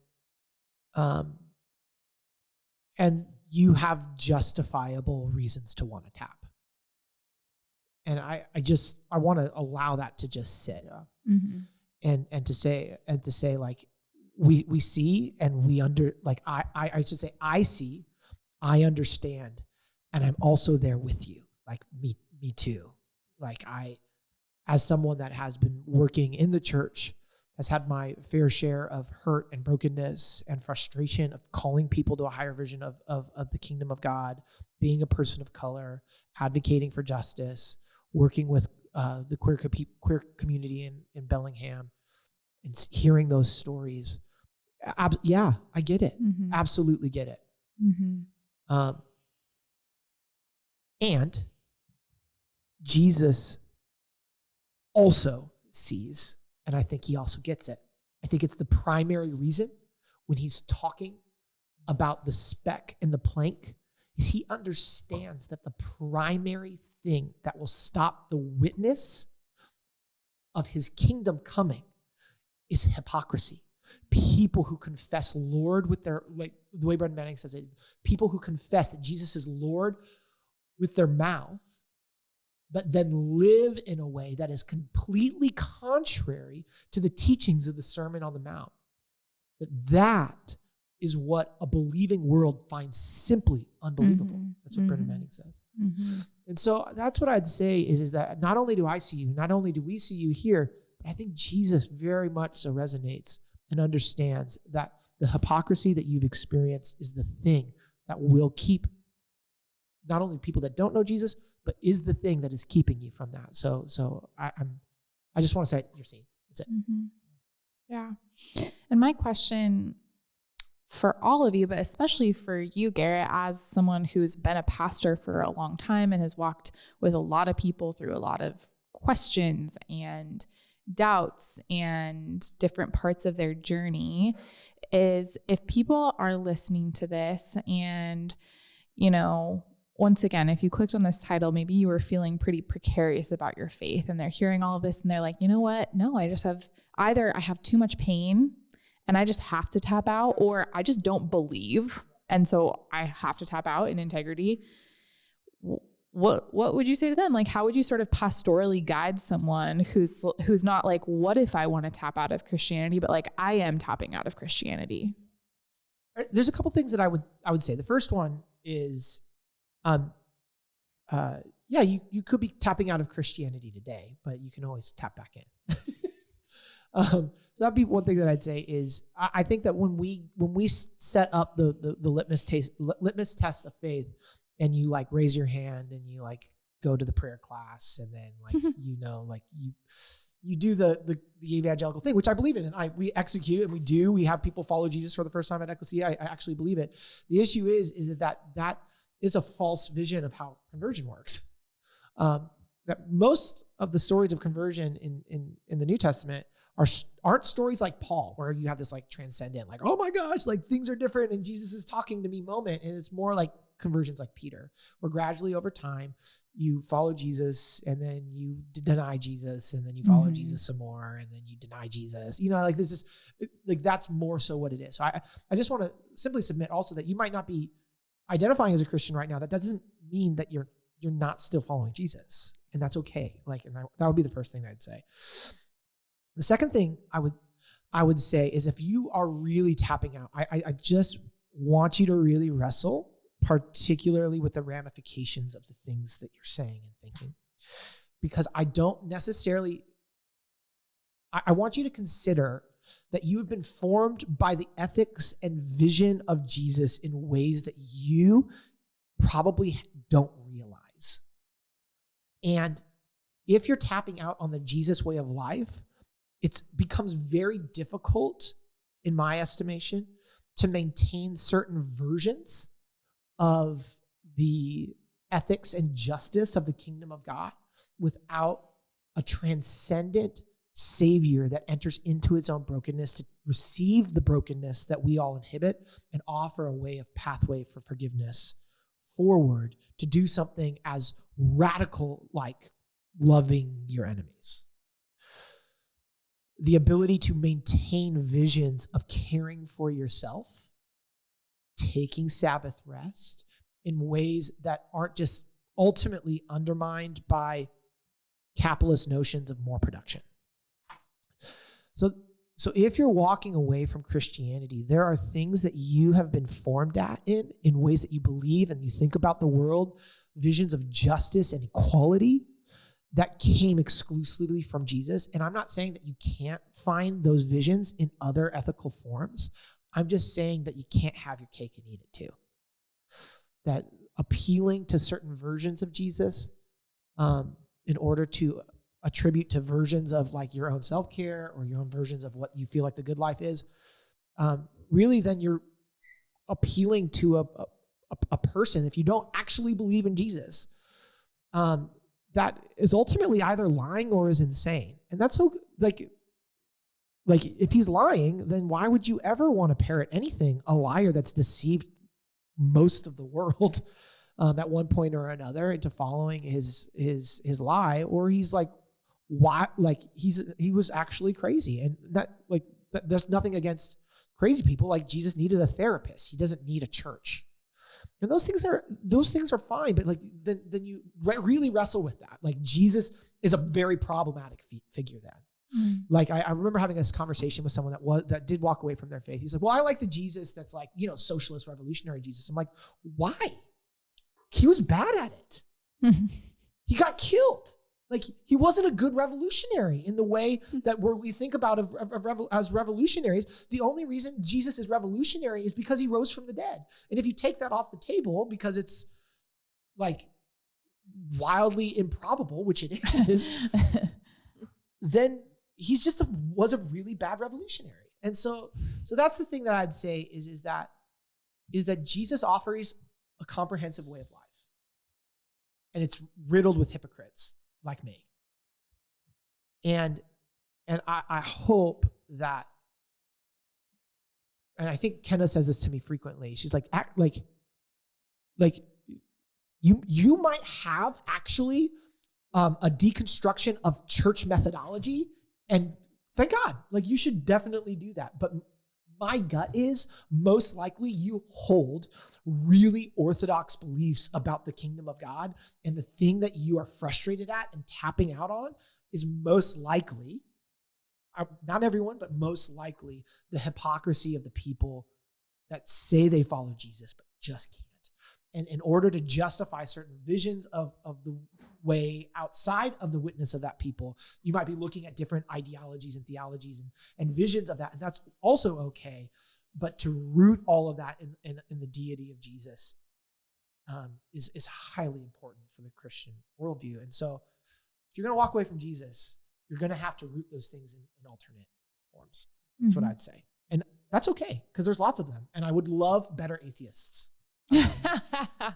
you have justifiable reasons to want to tap. And I want to allow that to just sit. Yeah. Mm-hmm. And to say we see, and we I should say, I see, I understand, and I'm also there with you. Me too. As someone that has been working in the church, has had my fair share of hurt and brokenness and frustration of calling people to a higher vision of the kingdom of God, being a person of color, advocating for justice, working with the queer community in Bellingham, and hearing those stories. Yeah, I get it. Mm-hmm. Absolutely get it. Mm-hmm. And Jesus also sees, and I think he also gets it. I think it's the primary reason when he's talking about the speck and the plank is he understands that the primary thing that will stop the witness of his kingdom coming is hypocrisy. People who confess Lord with their, the way Brendan Manning says it, people who confess that Jesus is Lord with their mouth, but then live in a way that is completely contrary to the teachings of the Sermon on the Mount. That is what a believing world finds simply unbelievable. Mm-hmm. That's what Brendan Manning says. Mm-hmm. And so that's what I'd say is that not only do I see you, not only do we see you here, but I think Jesus very much so resonates and understands that the hypocrisy that you've experienced is the thing that will keep not only people that don't know Jesus, but is the thing that is keeping you from that. So I just want to say you're seen. That's it. Mm-hmm. Yeah. And my question for all of you, but especially for you, Garrett, as someone who's been a pastor for a long time and has walked with a lot of people through a lot of questions and doubts and different parts of their journey, is if people are listening to this and, once again, if you clicked on this title, maybe you were feeling pretty precarious about your faith and they're hearing all of this and they're like, you know what? No, I just have either I have too much pain and I just have to tap out, or I just don't believe. And so I have to tap out in integrity. what would you say to them? Like, how would you sort of pastorally guide someone who's not like, what if I want to tap out of Christianity, but like, I am tapping out of Christianity? There's a couple things that I would say. The first one is, you could be tapping out of Christianity today, but you can always tap back in. So that'd be one thing that I'd say is, I think that when we set up the litmus test of faith, and you like raise your hand and you like go to the prayer class, and then like you do the evangelical thing, which I believe in, and we execute, and we have people follow Jesus for the first time at Ecclesia. I actually believe it. The issue is that is a false vision of how conversion works. That most of the stories of conversion in the New Testament aren't stories like Paul, where you have this like transcendent, like, oh my gosh, like things are different and Jesus is talking to me moment. And it's more like conversions like Peter, where gradually over time you follow Jesus, and then you deny Jesus, and then you follow Jesus some more, and then you deny Jesus. Like this is like, that's more so what it is. So I just want to simply submit also that you might not be identifying as a Christian right now. That doesn't mean that you're not still following Jesus, and that's okay. Like, and that would be the first thing I'd say. The second thing I would say is, if you are really tapping out, I just want you to really wrestle, particularly with the ramifications of the things that you're saying and thinking, because I don't necessarily, I want you to consider that you have been formed by the ethics and vision of Jesus in ways that you probably don't realize. And if you're tapping out on the Jesus way of life, it becomes very difficult, in my estimation, to maintain certain versions of the ethics and justice of the kingdom of God without a transcendent Savior that enters into its own brokenness to receive the brokenness that we all inhibit and offer a way of pathway for forgiveness forward to do something as radical like loving your enemies. The ability to maintain visions of caring for yourself, taking Sabbath rest in ways that aren't just ultimately undermined by capitalist notions of more production. So if you're walking away from Christianity, there are things that you have been formed in ways that you believe and you think about the world, visions of justice and equality that came exclusively from Jesus. And I'm not saying that you can't find those visions in other ethical forms. I'm just saying that you can't have your cake and eat it too. That appealing to certain versions of Jesus in order to attribute to versions of like your own self-care or your own versions of what you feel like the good life is, really then you're appealing to a person, if you don't actually believe in Jesus, that is ultimately either lying or is insane. And that's so like if he's lying, then why would you ever want to parrot anything? A liar that's deceived most of the world at one point or another into following his lie, or he's like, why? Like he was actually crazy, and there's nothing against crazy people. Like Jesus needed a therapist. He doesn't need a church. And those things are fine, but like then you really wrestle with that. Like Jesus is a very problematic figure then. Mm. Like I remember having this conversation with someone that did walk away from their faith. He's like, well, I like the Jesus that's like, socialist revolutionary Jesus. I'm like, why? He was bad at it. He got killed. Like he wasn't a good revolutionary in the way that we think about as revolutionaries. The only reason Jesus is revolutionary is because he rose from the dead. And if you take that off the table because it's like wildly improbable, which it is, then he's was a really bad revolutionary. And so that's the thing that I'd say is that Jesus offers a comprehensive way of life. And it's riddled with hypocrites like me. And I hope that, and I think Kenna says this to me frequently. She's like, you might have actually a deconstruction of church methodology, and thank God, like you should definitely do that. But my gut is most likely you hold really orthodox beliefs about the kingdom of God. And the thing that you are frustrated at and tapping out on is most likely, not everyone, but most likely the hypocrisy of the people that say they follow Jesus, but just can't. And in order to justify certain visions of the way outside of the witness of that people, you might be looking at different ideologies and theologies and visions of that. And that's also okay. But to root all of that in the deity of Jesus is highly important for the Christian worldview. And so if you're going to walk away from Jesus, you're going to have to root those things in alternate forms. That's what I'd say. And that's okay, because there's lots of them. And I would love better atheists.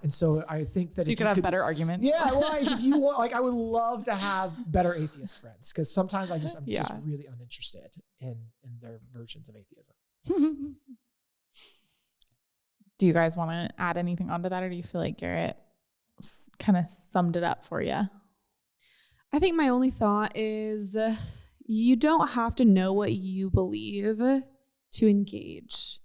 And so I think that so you could have better arguments. Yeah, well, if you want, like, I would love to have better atheist friends, because sometimes I'm just really uninterested in their versions of atheism. Do you guys want to add anything onto that, or do you feel like Garrett kind of summed it up for you? I think my only thought is you don't have to know what you believe to engage.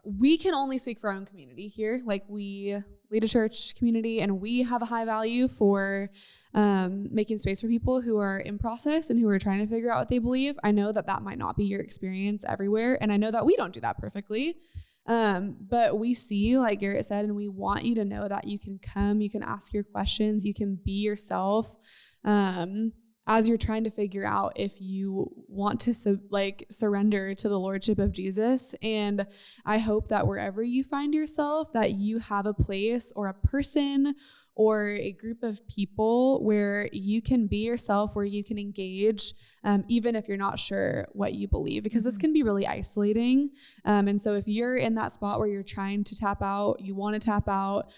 We can only speak for our own community here. Like, we lead a church community, and we have a high value for making space for people who are in process and who are trying to figure out what they believe. I know that might not be your experience everywhere, and I know that we don't do that perfectly. But we see you, like Garrett said, and we want you to know that you can come, you can ask your questions, you can be yourself, as you're trying to figure out if you want to surrender to the lordship of Jesus. And I hope that wherever you find yourself, that you have a place or a person or a group of people where you can be yourself, where you can engage, even if you're not sure what you believe, because this can be really isolating. And so if you're in that spot where you're trying to tap out, you want to tap out,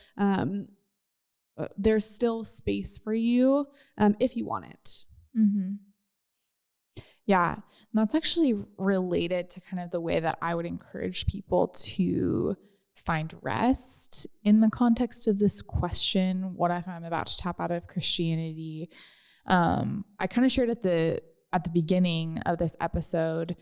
there's still space for you if you want it. Mm-hmm. Yeah. And that's actually related to kind of the way that I would encourage people to find rest in the context of this question. What if I'm about to tap out of Christianity? I kind of shared at the beginning of this episode,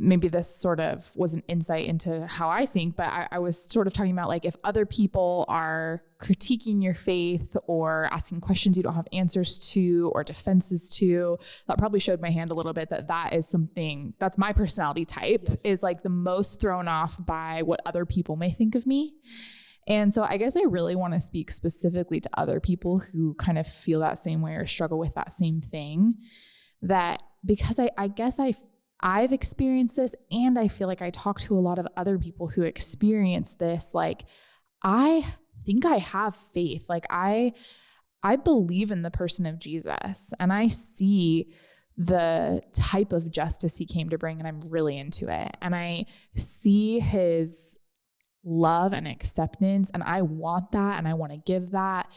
maybe this sort of was an insight into how I think, but I was sort of talking about, like, if other people are critiquing your faith or asking questions you don't have answers to or defenses to, that probably showed my hand a little bit that is something that's my personality type. Yes. Is like the most thrown off by what other people may think of me. And so I guess I really want to speak specifically to other people who kind of feel that same way or struggle with that same thing, that because I guess I've experienced this, and I feel like I talk to a lot of other people who experience this. Like, I think I have faith. Like, I believe in the person of Jesus, and I see the type of justice he came to bring, and I'm really into it. And I see his love and acceptance, and I want that, and I want to give that.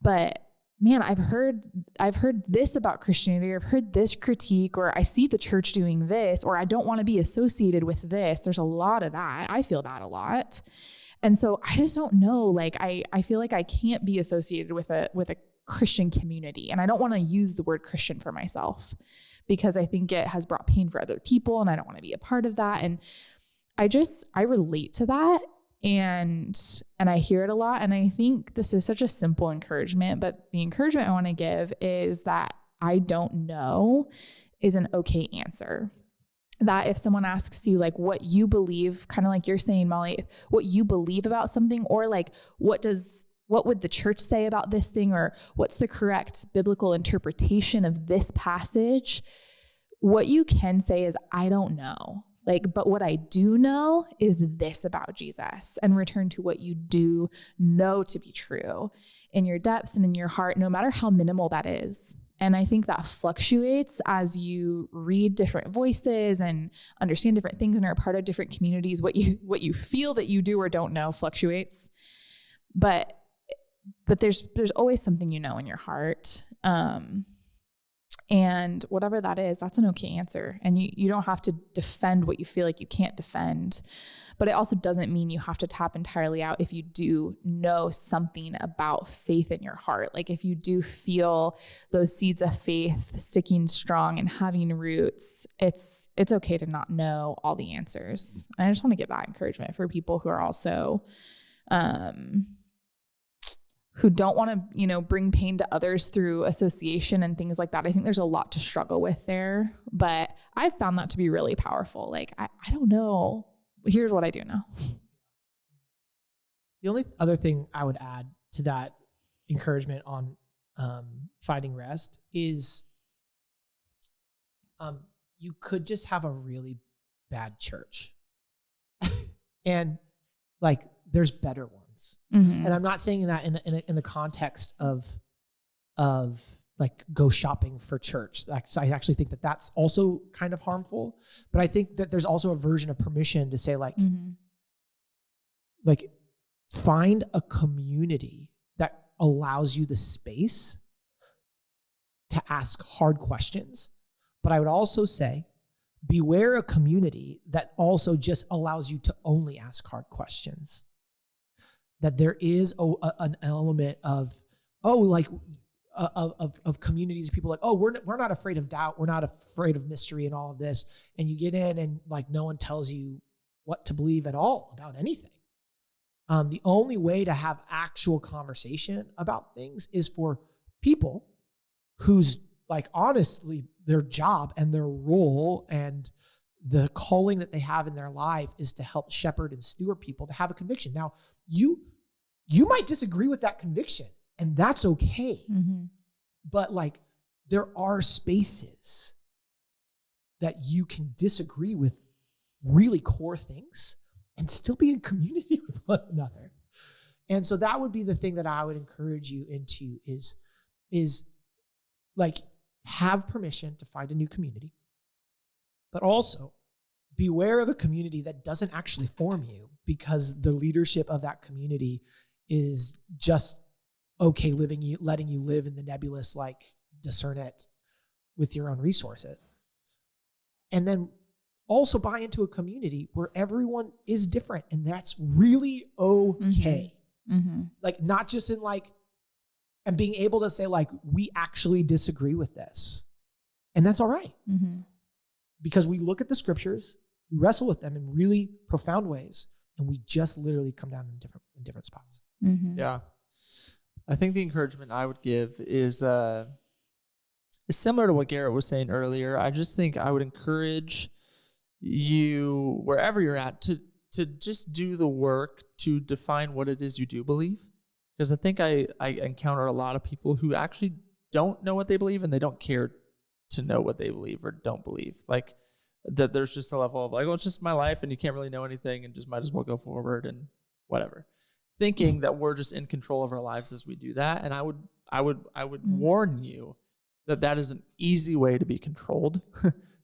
But man, I've heard this about Christianity, or I've heard this critique, or I see the church doing this, or I don't want to be associated with this. There's a lot of that. I feel that a lot. And so I just don't know, like, I feel like I can't be associated with a Christian community. And I don't want to use the word Christian for myself, because I think it has brought pain for other people, and I don't want to be a part of that. And I relate to that. And I hear it a lot. And I think this is such a simple encouragement, but the encouragement I want to give is that I don't know is an okay answer. That if someone asks you, like, what you believe, kind of like you're saying, Molly, what you believe about something, or like, what would the church say about this thing? Or what's the correct biblical interpretation of this passage? What you can say is, I don't know. Like, but what I do know is this about Jesus, and return to what you do know to be true in your depths and in your heart, no matter how minimal that is. And I think that fluctuates as you read different voices and understand different things and are a part of different communities. What you feel that you do or don't know fluctuates, but there's always something you know in your heart. And whatever that is, that's an okay answer. And you don't have to defend what you feel like you can't defend. But it also doesn't mean you have to tap entirely out if you do know something about faith in your heart. Like if you do feel those seeds of faith sticking strong and having roots, it's okay to not know all the answers. And I just want to give that encouragement for people who are also who don't want to, bring pain to others through association and things like that. I think there's a lot to struggle with there, but I've found that to be really powerful. Like, I don't know. Here's what I do know. The only other thing I would add to that encouragement on finding rest is you could just have a really bad church. And like, there's better ones. Mm-hmm. And I'm not saying that in the context of like go shopping for church. I actually think that that's also kind of harmful. But I think that there's also a version of permission to say like, like find a community that allows you the space to ask hard questions. But I would also say, beware a community that also just allows you to only ask hard questions. That there is an element of communities, people like, we're not afraid of doubt. We're not afraid of mystery and all of this. And you get in and like, no one tells you what to believe at all about anything. The only way to have actual conversation about things is for people whose like, honestly, their job and their role and the calling that they have in their life is to help shepherd and steward people to have a conviction. Now, you might disagree with that conviction, and that's okay. Mm-hmm. But like, there are spaces that you can disagree with really core things and still be in community with one another. And so that would be the thing that I would encourage you into is like, have permission to find a new community, but also beware of a community that doesn't actually form you because the leadership of that community is just okay letting you live in the nebulous, like discern it with your own resources. And then also buy into a community where everyone is different, and that's really okay. Mm-hmm. Like not just in like, and being able to say like, we actually disagree with this. And that's all right. Mm-hmm. Because we look at the scriptures, we wrestle with them in really profound ways, and we just literally come down in different spots. Mm-hmm. Yeah. I think the encouragement I would give is similar to what Garrett was saying earlier. I just think I would encourage you, wherever you're at, to just do the work to define what it is you do believe. Because I think I encounter a lot of people who actually don't know what they believe, and they don't care to know what they believe or don't believe. Like that there's just a level of like, well, it's just my life and you can't really know anything and just might as well go forward and whatever. Thinking that we're just in control of our lives as we do that. And I would warn you that is an easy way to be controlled.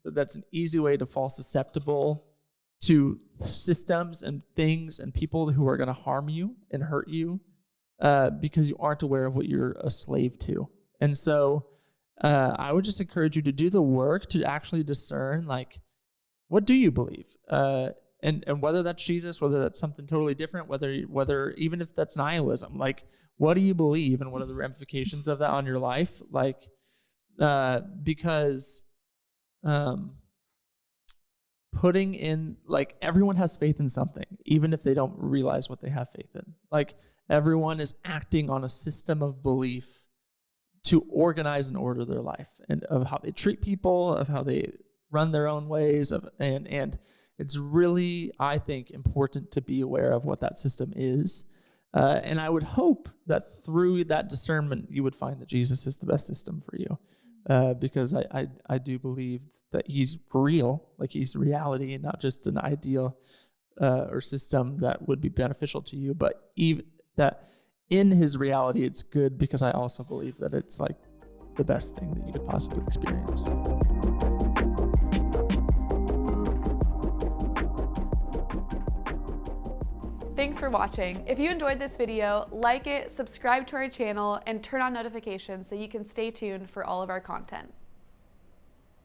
That's an easy way to fall susceptible to systems and things and people who are going to harm you and hurt you because you aren't aware of what you're a slave to. And so I would just encourage you to do the work to actually discern, like, what do you believe? And whether that's Jesus, whether that's something totally different, whether even if that's nihilism, like, what do you believe and what are the ramifications of that on your life? Like, because putting in, like, everyone has faith in something, even if they don't realize what they have faith in. Like, everyone is acting on a system of belief to organize and order their life and of how they treat people, of how they run their own ways, and it's really, I think, important to be aware of what that system is. And I would hope that through that discernment, you would find that Jesus is the best system for you. Because I do believe that he's real, like he's reality and not just an ideal or system that would be beneficial to you, but even that in his reality, it's good, because I also believe that it's like the best thing that you could possibly experience. Thanks for watching. If you enjoyed this video, like it, subscribe to our channel, and turn on notifications so you can stay tuned for all of our content.